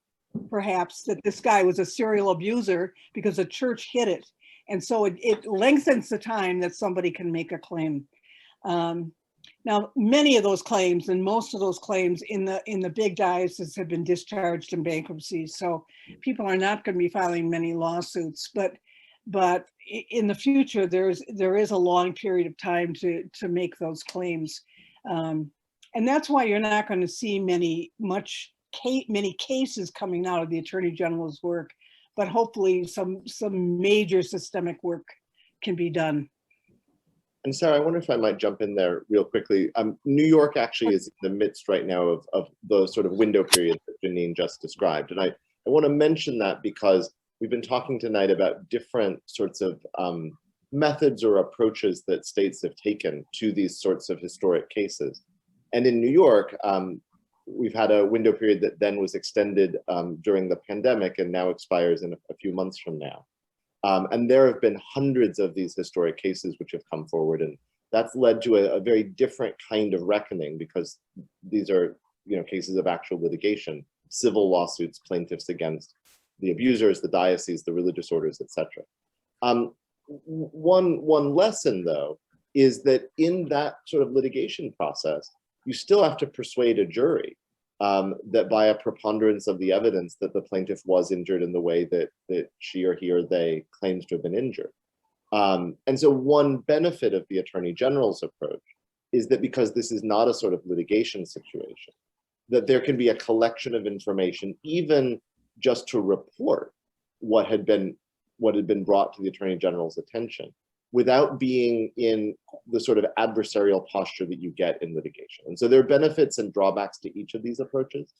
perhaps, that this guy was a serial abuser because the church hid it. And so it lengthens the time that somebody can make a claim. Now, many of those claims and most of those claims in the big dioceses have been discharged in bankruptcy. So people are not going to be filing many lawsuits, but in the future, there is a long period of time to make those claims. And that's why you're not going to see many cases coming out of the Attorney General's work, but hopefully some major systemic work can be done. And Sarah, I wonder if I might jump in there real quickly. New York actually is in the midst right now of the sort of window period that Janine just described. And I want to mention that because we've been talking tonight about different sorts of methods or approaches that states have taken to these sorts of historic cases. And in New York, we've had a window period that then was extended during the pandemic and now expires in a few months from now. And there have been hundreds of these historic cases which have come forward, and that's led to a very different kind of reckoning because these are, cases of actual litigation, civil lawsuits, plaintiffs against the abusers, the diocese, the religious orders, etc. One lesson, though, is that in that sort of litigation process, you still have to persuade a jury that by a preponderance of the evidence that the plaintiff was injured in the way that she or he or they claims to have been injured. And so one benefit of the Attorney General's approach is that because this is not a sort of litigation situation, that there can be a collection of information, even just to report what had been brought to the Attorney General's attention, without being in the sort of adversarial posture that you get in litigation. And so there are benefits and drawbacks to each of these approaches.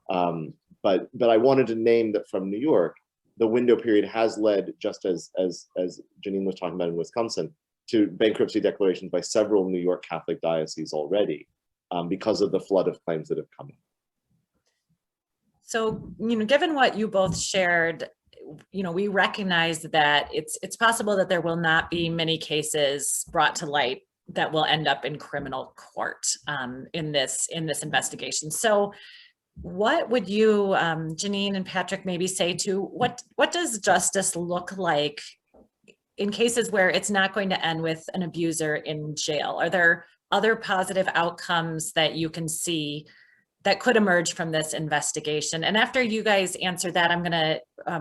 But I wanted to name that from New York, the window period has led, just as Janine was talking about in Wisconsin, to bankruptcy declarations by several New York Catholic dioceses already because of the flood of claims that have come in. So, given what you both shared, we recognize that it's possible that there will not be many cases brought to light that will end up in criminal court in this investigation. So what would you, Janine and Patrick, maybe say to what does justice look like in cases where it's not going to end with an abuser in jail? Are there other positive outcomes that you can see that could emerge from this investigation? And after you guys answer that, I'm going to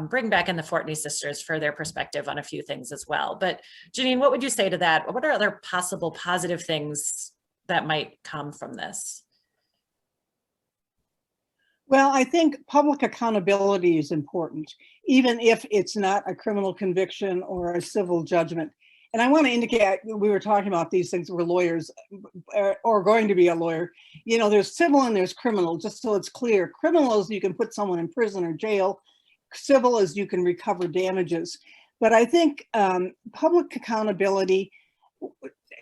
bring back in the Fortney sisters for their perspective on a few things as well. But Janine, what would you say to that? What are other possible positive things that might come from this? Well, I think public accountability is important, even if it's not a criminal conviction or a civil judgment. And I want to indicate, we were talking about these things, we're lawyers or going to be a lawyer. There's civil and there's criminal, just so it's clear. Criminal is you can put someone in prison or jail. Civil is you can recover damages. But I think public accountability,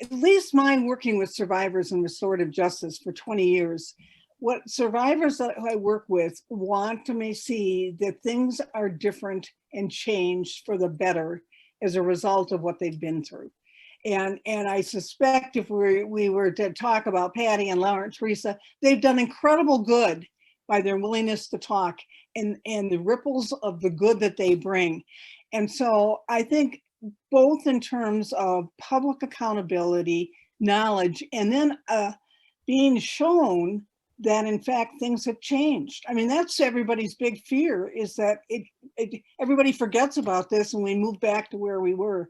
at least mine working with survivors in restorative justice for 20 years, what survivors that I work with want to see that things are different and changed for the better as a result of what they've been through. And I suspect if we were to talk about Patty and Laura and Teresa, they've done incredible good by their willingness to talk and the ripples of the good that they bring. And so I think both in terms of public accountability, knowledge, and then being shown that in fact things have changed. I mean, that's everybody's big fear, is that everybody forgets about this and we move back to where we were.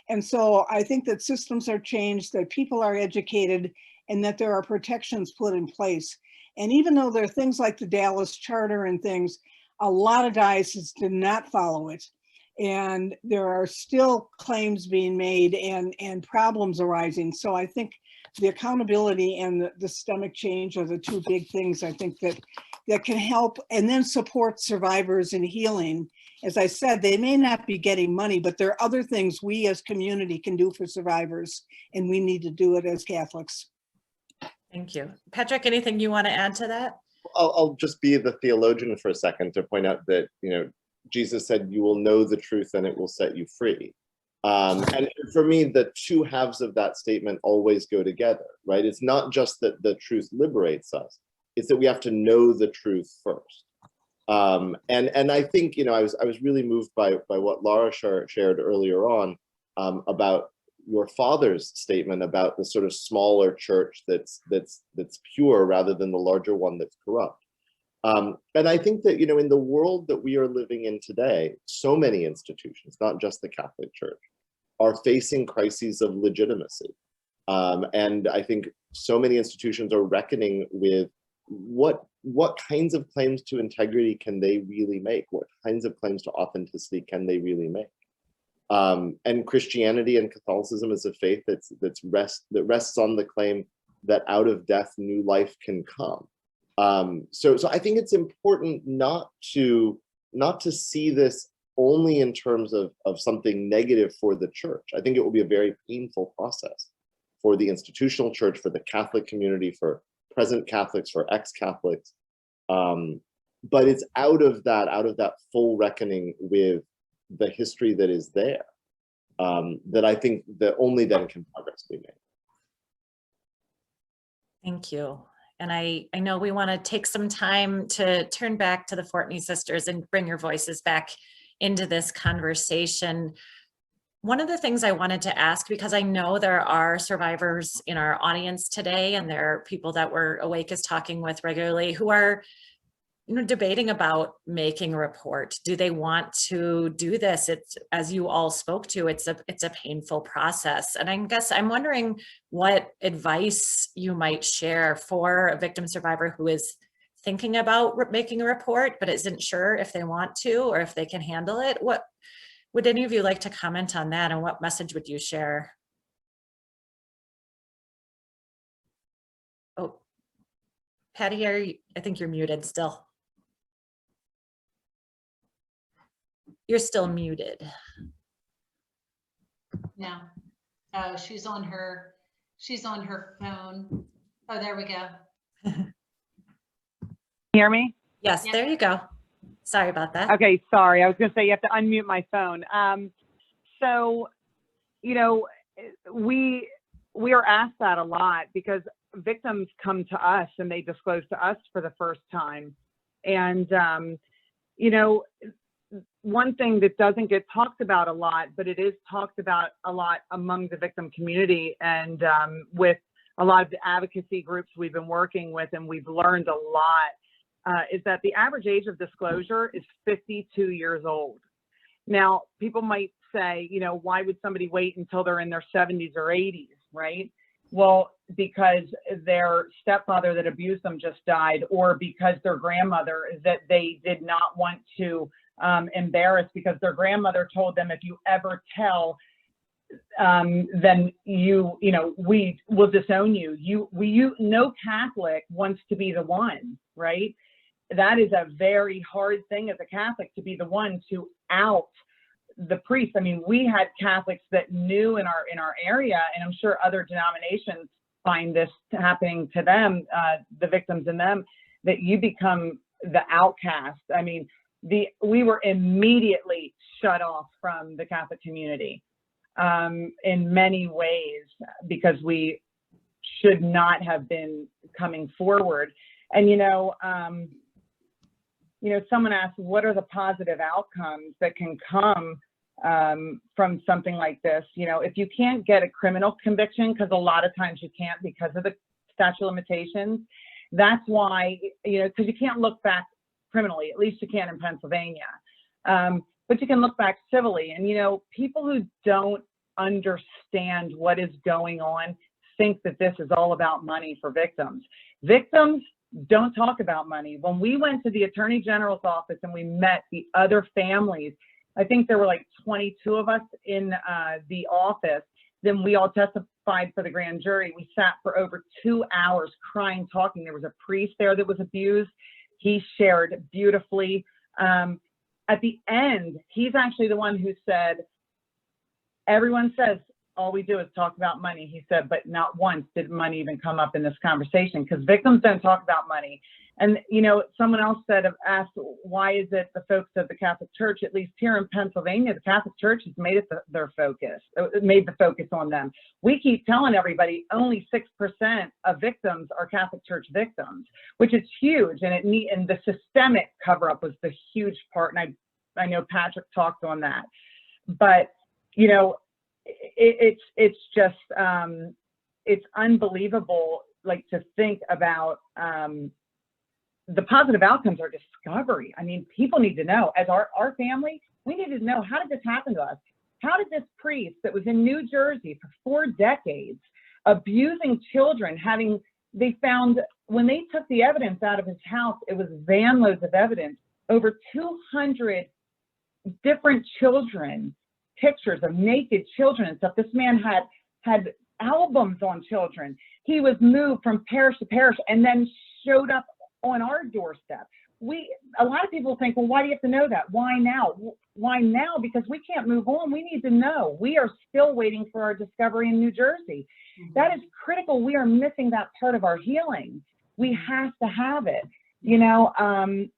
And so I think that systems are changed, that people are educated, and that there are protections put in place. And even though there are things like the Dallas Charter and things, a lot of dioceses did not follow it. and there are still claims being made and problems arising. So I think the accountability and the systemic change are the two big things I think that can help, and then support survivors in healing. As I said, they may not be getting money, but there are other things we as community can do for survivors, and we need to do it as Catholics. Thank you. Patrick, anything you want to add to that? I'll just be the theologian for a second to point out that, you know, Jesus said, you will know the truth and it will set you free. And for me, the two halves of that statement always go together, right? It's not just that the truth liberates us, it's that we have to know the truth first. And I think, you know, I was really moved by what Laura shared earlier on about your father's statement about the sort of smaller church that's pure rather than the larger one that's corrupt. And I think that, you know, in the world that we are living in today, so many institutions, not just the Catholic Church, are facing crises of legitimacy. And I think so many institutions are reckoning with what kinds of claims to integrity can they really make? What kinds of claims to authenticity can they really make? And Christianity and Catholicism is a faith that rests on the claim that out of death, new life can come. So I think it's important not to see this only in terms of something negative for the church. I think it will be a very painful process for the institutional church, for the Catholic community, for present Catholics, for ex-Catholics. But it's out of that full reckoning with the history that is there, that I think that only then can progress be made. Thank you. And I know we want to take some time to turn back to the Fortney sisters and bring your voices back into this conversation. One of the things I wanted to ask, because I know there are survivors in our audience today, and there are people that we're Awake is talking with regularly who are, you know, debating about making a report. Do they want to do this? It's, as you all spoke to, it's a painful process. And I guess I'm wondering what advice you might share for a victim survivor who is thinking about making a report, but isn't sure if they want to or if they can handle it. What would any of you like to comment on that, and what message would you share? Oh, Patty, I think you're muted still. You're still muted. No. Oh, she's on her phone. Oh, there we go. Hear me? Yes, Yeah. there you go. Sorry about that. Okay, sorry. I was going to say you have to unmute my phone. So, you know, we are asked that a lot because victims come to us and they disclose to us for the first time. And, you know, one thing that doesn't get talked about a lot, but it is talked about a lot among the victim community and with a lot of the advocacy groups we've been working with, and we've learned a lot, is that the average age of disclosure is 52 years old. Now, people might say, you know, why would somebody wait until they're in their 70s or 80s, right? Well, because their stepfather that abused them just died, or because their grandmother that they did not want to embarrass because their grandmother told them, if you ever tell, then you know, we will disown you. No Catholic wants to be the one, right? That is a very hard thing as a Catholic, to be the one to out the priest. I mean, we had Catholics that knew in our area, and I'm sure other denominations find this happening to them, the victims in them, that you become the outcast. I mean, we were immediately shut off from the Catholic community in many ways because we should not have been coming forward. And someone asked, what are the positive outcomes that can come from something like this? You know, if you can't get a criminal conviction, because a lot of times you can't because of the statute of limitations, that's why, because you can't look back criminally, at least you can in Pennsylvania, but you can look back civilly. And, people who don't understand what is going on think that this is all about money for victims. Victims don't talk about money. When we went to the Attorney General's office and we met the other families, I think there were like 22 of us in the office. Then we all testified for the grand jury. We sat for over 2 hours crying, talking. There was a priest there that was abused. He shared beautifully. At the end, he's actually the one who said, everyone says all we do is talk about money. He said, but not once did money even come up in this conversation, because victims don't talk about money. And, you know, someone else asked, why is it the focus of the Catholic Church? At least here in Pennsylvania, the Catholic Church has made it their focus, made the focus on them. We keep telling everybody only 6% of victims are Catholic Church victims, which is huge. And and the systemic cover up was the huge part. And I know Patrick talked on that, but, you know, it's just, it's unbelievable, like, to think about, the positive outcomes are discovery. I mean, people need to know, as our family, we needed to know, how did this happen to us? How did this priest that was in New Jersey for 4 decades, abusing children, they found, when they took the evidence out of his house, it was van loads of evidence, over 200 different children, pictures of naked children and stuff. This man had albums on children. He was moved from parish to parish and then showed up on our doorstep. A lot of people think, well, why do you have to know that? Why now? Why now? Because we can't move on. We need to know. We are still waiting for our discovery in New Jersey. That is critical. We are missing that part of our healing. We have to have it, you know, and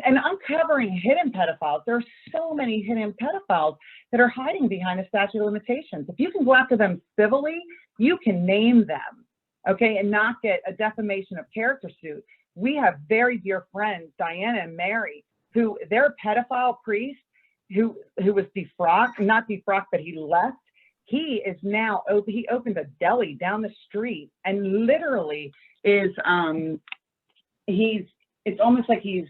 uncovering hidden pedophiles. There are so many hidden pedophiles that are hiding behind the statute of limitations. If you can go after them civilly, you can name them, okay, and not get a defamation of character suit. We have very dear friends, Diana and Mary, who they're a pedophile priest who was not defrocked, but he left. He is now, he opened a deli down the street and literally is, it's almost like he's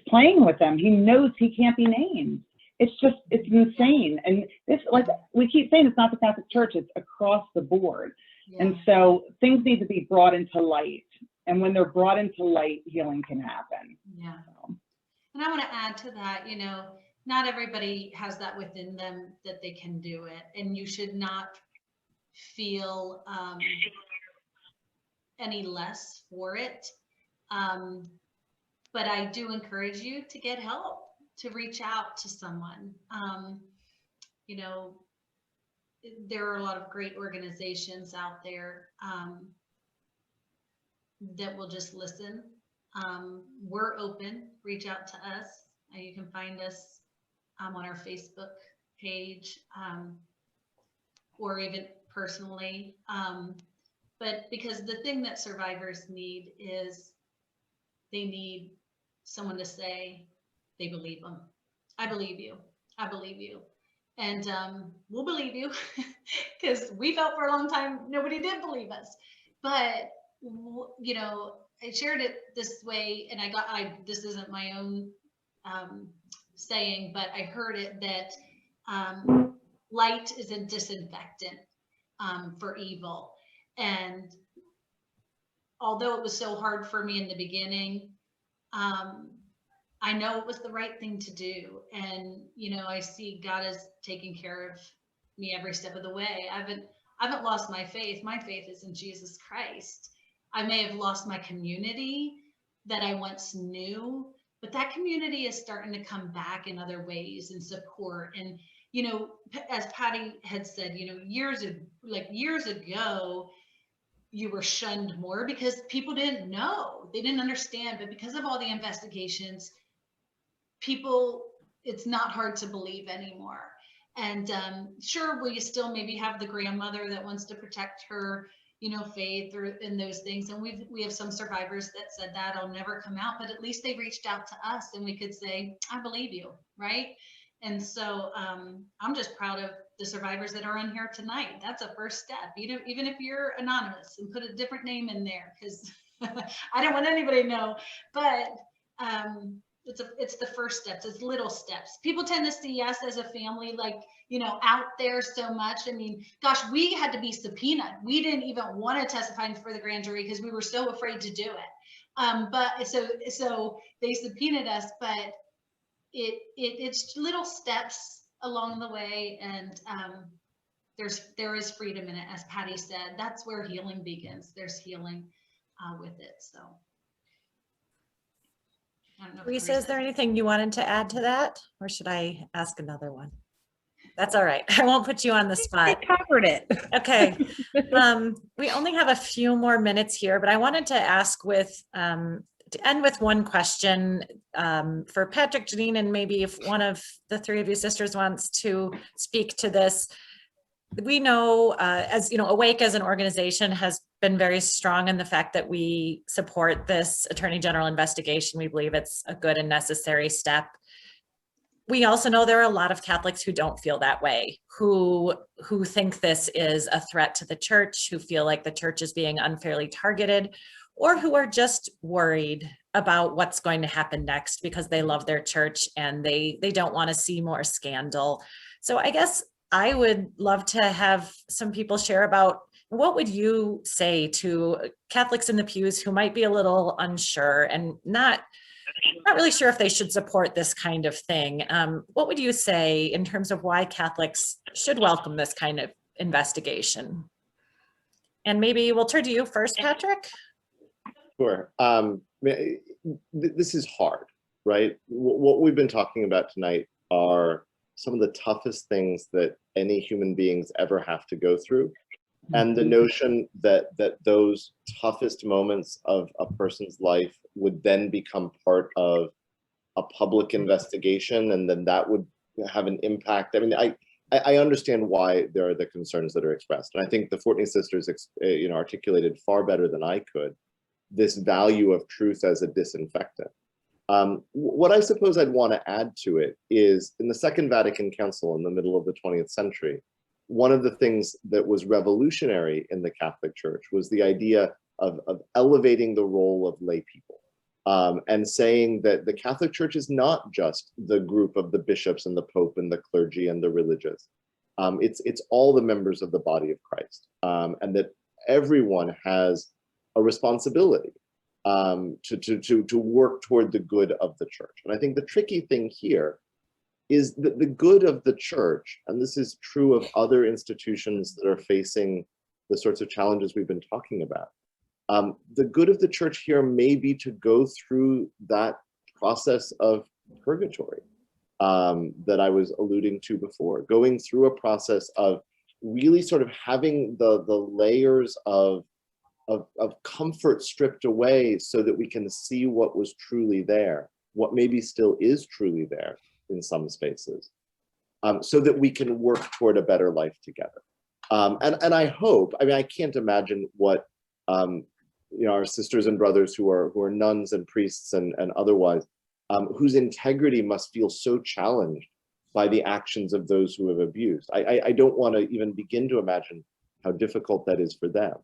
playing with them. He knows he can't be named. It's insane. And this, like we keep saying, it's not the Catholic Church, it's across the board. Yeah. And so things need to be brought into light. And when they're brought into light, healing can happen. Yeah. So. And I want to add to that, you know, not everybody has that within them that they can do it. And you should not feel any less for it. But I do encourage you to get help, to reach out to someone. You know, there are a lot of great organizations out there that will just listen. We're open, reach out to us. You can find us on our Facebook page or even personally. But because the thing that survivors need is they need someone to say they believe them. I believe you. I believe you. And we'll believe you because we felt for a long time nobody did believe us. But, you know, I shared it this way, and this isn't my own saying, but I heard it that light is a disinfectant for evil. And although it was so hard for me in the beginning, I know it was the right thing to do. And, you know, I see God is taking care of me every step of the way. I haven't lost my faith. My faith is in Jesus Christ. I may have lost my community that I once knew, but that community is starting to come back in other ways and support. And, you know, as Patty had said, you know, years ago, you were shunned more because people didn't know, they didn't understand. But because of all the investigations, it's not hard to believe anymore. And sure, will you still maybe have the grandmother that wants to protect her, you know, faith or in those things. And we have some survivors that said that I'll never come out, but at least they reached out to us and we could say, I believe you, right? And so I'm just proud of the survivors that are on here tonight. That's a first step, even if you're anonymous, and put a different name in there, because I don't want anybody to know, but it's the first steps. It's little steps. People tend to see us as a family, like, you know, out there so much. I mean, gosh, we had to be subpoenaed. We didn't even want to testify for the grand jury because we were so afraid to do it. But so they subpoenaed us, but it's little steps along the way, and there is freedom in it, as Patty said. That's where healing begins. There's healing with it. So I don't know. Teresa, is there anything you wanted to add to that, or should I ask another one? That's all right. I won't put you on the spot. I covered it. Okay. We only have a few more minutes here, but I wanted to ask to end with one question for Patrick, Janine, and maybe if one of the three of you sisters wants to speak to this. We know, as you know, Awake as an organization has been very strong in the fact that we support this Attorney General investigation. We believe it's a good and necessary step. We also know there are a lot of Catholics who don't feel that way, who think this is a threat to the church, who feel like the church is being unfairly targeted, or who are just worried about what's going to happen next because they love their church and they don't want to see more scandal. So I guess I would love to have some people share about what would you say to Catholics in the pews who might be a little unsure and not really sure if they should support this kind of thing. What would you say in terms of why Catholics should welcome this kind of investigation? And maybe we'll turn to you first, Patrick. Sure. This is hard, right? What we've been talking about tonight are some of the toughest things that any human beings ever have to go through. And the notion that those toughest moments of a person's life would then become part of a public investigation, and then that would have an impact. I mean, I understand why there are the concerns that are expressed. And I think the Fortney sisters articulated far better than I could this value of truth as a disinfectant. What I suppose I'd want to add to it is, in the Second Vatican Council in the middle of the 20th century, one of the things that was revolutionary in the Catholic Church was the idea of elevating the role of lay people, and saying that the Catholic Church is not just the group of the bishops and the Pope and the clergy and the religious. It's all the members of the body of Christ, and that everyone has a responsibility to work toward the good of the church. And I think the tricky thing here is that the good of the church, and this is true of other institutions that are facing the sorts of challenges we've been talking about, the good of the church here may be to go through that process of purgatory that I was alluding to before, going through a process of really sort of having the layers of comfort stripped away so that we can see what was truly there, what maybe still is truly there in some spaces, so that we can work toward a better life together. And I hope, I mean, I can't imagine what our sisters and brothers who are nuns and priests and otherwise, whose integrity must feel so challenged by the actions of those who have abused. I don't want to even begin to imagine how difficult that is for them.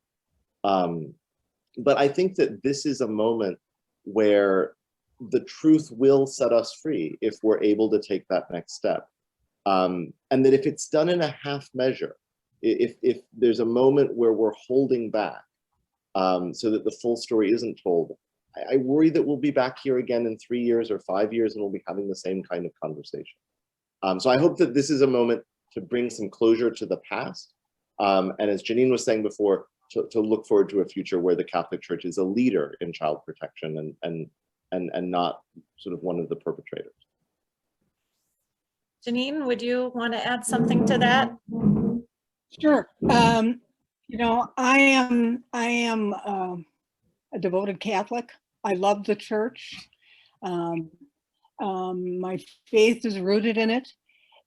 But I think that this is a moment where the truth will set us free if we're able to take that next step. And that if it's done in a half measure, if there's a moment where we're holding back so that the full story isn't told, I worry that we'll be back here again in 3 years or 5 years and we'll be having the same kind of conversation. So I hope that this is a moment to bring some closure to the past. And as Janine was saying before, to look forward to a future where the Catholic Church is a leader in child protection and not sort of one of the perpetrators. Janine, would you want to add something to that? Sure. I am a devoted Catholic. I love the church. My faith is rooted in it.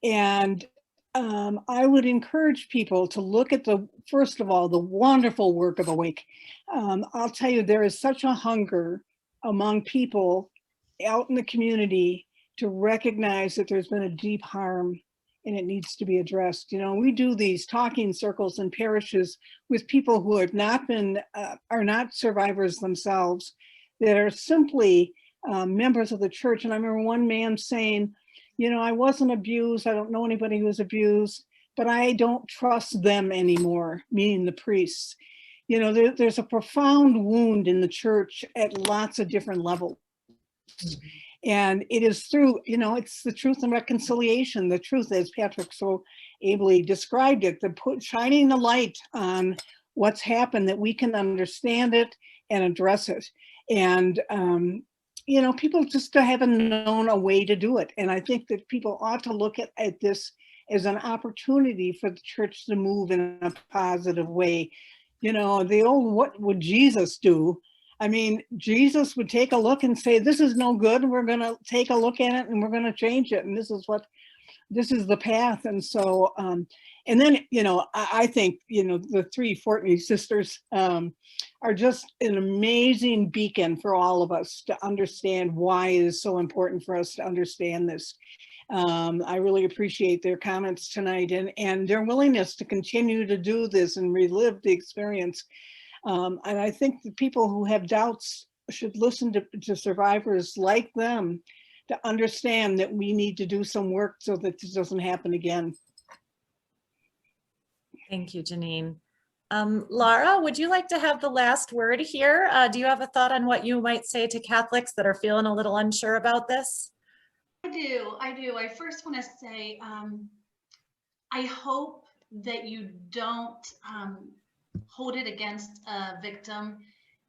And I would encourage people to look at first of all, the wonderful work of Awake. I'll tell you, there is such a hunger among people out in the community to recognize that there's been a deep harm and it needs to be addressed. We do these talking circles in parishes with people who have are not survivors themselves, that are simply members of the church. And I remember one man saying, I wasn't abused. I don't know anybody who was abused, but I don't trust them anymore, meaning the priests. There's a profound wound in the church at lots of different levels. And it is through, it's the truth and reconciliation, the truth, as Patrick so ably described it, shining the light on what's happened, that we can understand it and address it. And, people just haven't known a way to do it. And I think that people ought to look at this as an opportunity for the church to move in a positive way. The old, what would Jesus do? I mean, Jesus would take a look and say, this is no good. We're going to take a look at it and we're going to change it. And this is the path. And so, and then, I think, the three Fortney sisters are just an amazing beacon for all of us to understand why it is so important for us to understand this. I really appreciate their comments tonight and their willingness to continue to do this and relive the experience. And I think the people who have doubts should listen to survivors like them to understand that we need to do some work so that this doesn't happen again. Thank you, Janine. Laura, would you like to have the last word here? Do you have a thought on what you might say to Catholics that are feeling a little unsure about this? I do. I first want to say, I hope that you don't hold it against a victim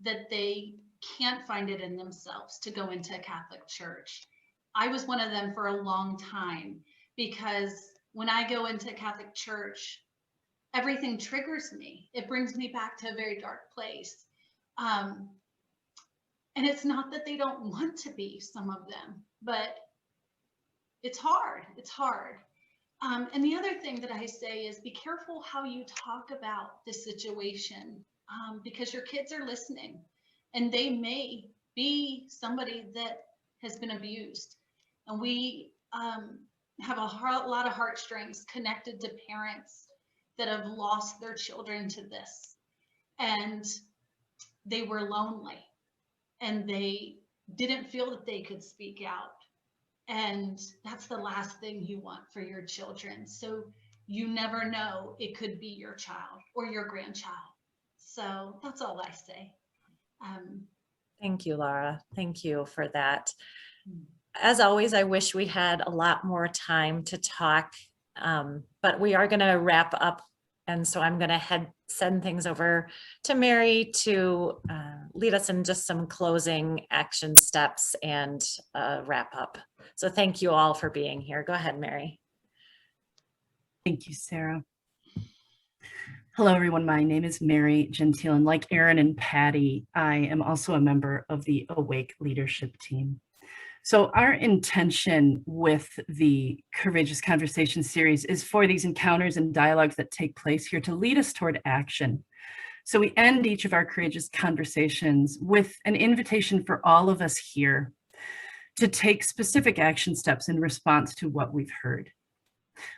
that they can't find it in themselves to go into a Catholic church. I was one of them for a long time, because when I go into a Catholic church, everything triggers me. It brings me back to a very dark place. And it's not that they don't want to be, some of them, but it's hard. It's hard. And the other thing that I say is be careful how you talk about this situation, because your kids are listening and they may be somebody that has been abused. And we have a lot of heartstrings connected to parents that have lost their children to this. And they were lonely and they didn't feel that they could speak out. And that's the last thing you want for your children. So you never know, it could be your child or your grandchild. So that's all I say. Thank you, Laura. Thank you for that. As always, I wish we had a lot more time to talk, but we are going to wrap up. And so I'm going to send things over to Mary to lead us in just some closing action steps and wrap up. So thank you all for being here. Go ahead, Mary. Thank you, Sarah. Hello, everyone. My name is Mary Gentile, and like Erin and Patty, I am also a member of the Awake leadership team. So our intention with the Courageous Conversation series is for these encounters and dialogues that take place here to lead us toward action. So we end each of our Courageous Conversations with an invitation for all of us here to take specific action steps in response to what we've heard.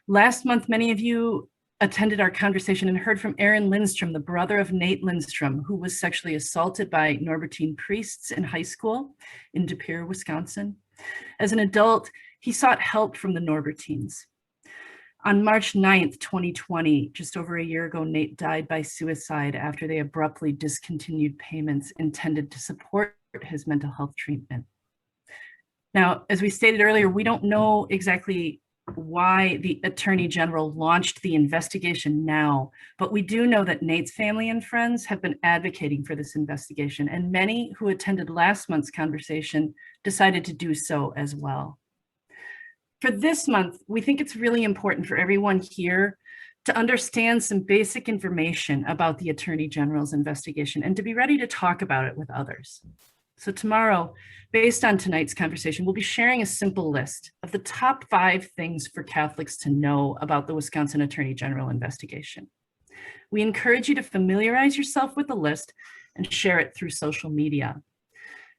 Last month, many of you attended our conversation and heard from Aaron Lindstrom, the brother of Nate Lindstrom, who was sexually assaulted by Norbertine priests in high school in De Pere, Wisconsin. As an adult, he sought help from the Norbertines. On March 9th, 2020, just over a year ago, Nate died by suicide after they abruptly discontinued payments intended to support his mental health treatment. Now, as we stated earlier, we don't know exactly why the Attorney General launched the investigation now, but we do know that Nate's family and friends have been advocating for this investigation, and many who attended last month's conversation decided to do so as well. For this month, we think it's really important for everyone here to understand some basic information about the Attorney General's investigation and to be ready to talk about it with others. So tomorrow, based on tonight's conversation, we'll be sharing a simple list of the top 5 things for Catholics to know about the Wisconsin Attorney General investigation. We encourage you to familiarize yourself with the list and share it through social media.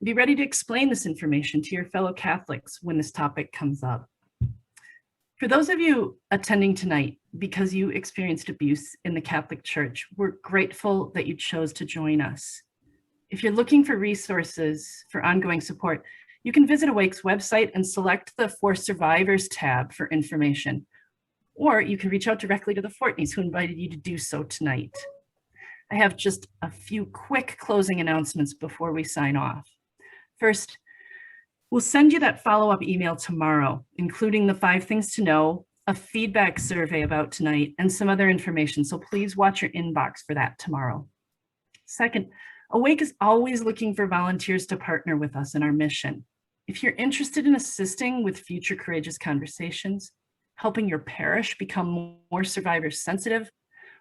Be ready to explain this information to your fellow Catholics when this topic comes up. For those of you attending tonight because you experienced abuse in the Catholic Church, we're grateful that you chose to join us. If you're looking for resources for ongoing support, you can visit Awake's website and select the For Survivors tab for information, or you can reach out directly to the Fortneys who invited you to do so tonight. I have just a few quick closing announcements before we sign off. First, We'll send you that follow-up email tomorrow, including the 5 things to know, a feedback survey about tonight, and some other information. So please watch your inbox for that tomorrow. Second, Awake is always looking for volunteers to partner with us in our mission. If you're interested in assisting with future Courageous Conversations, helping your parish become more survivor sensitive,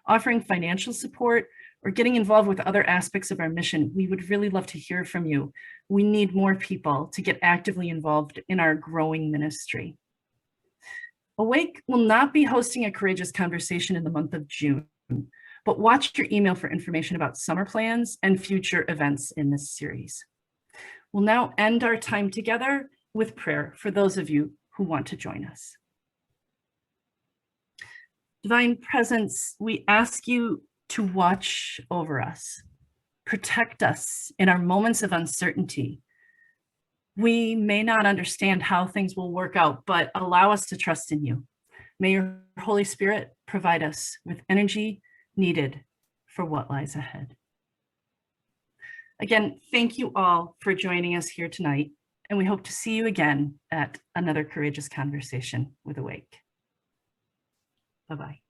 offering financial support, or getting involved with other aspects of our mission, we would really love to hear from you. We need more people to get actively involved in our growing ministry. Awake will not be hosting a Courageous Conversation in the month of June, but watch your email for information about summer plans and future events in this series. We'll now end our time together with prayer for those of you who want to join us. Divine Presence, we ask you to watch over us, protect us in our moments of uncertainty. We may not understand how things will work out, but allow us to trust in you. May your Holy Spirit provide us with energy needed for what lies ahead. Again, thank you all for joining us here tonight, and we hope to see you again at another Courageous Conversation with Awake. Bye-bye.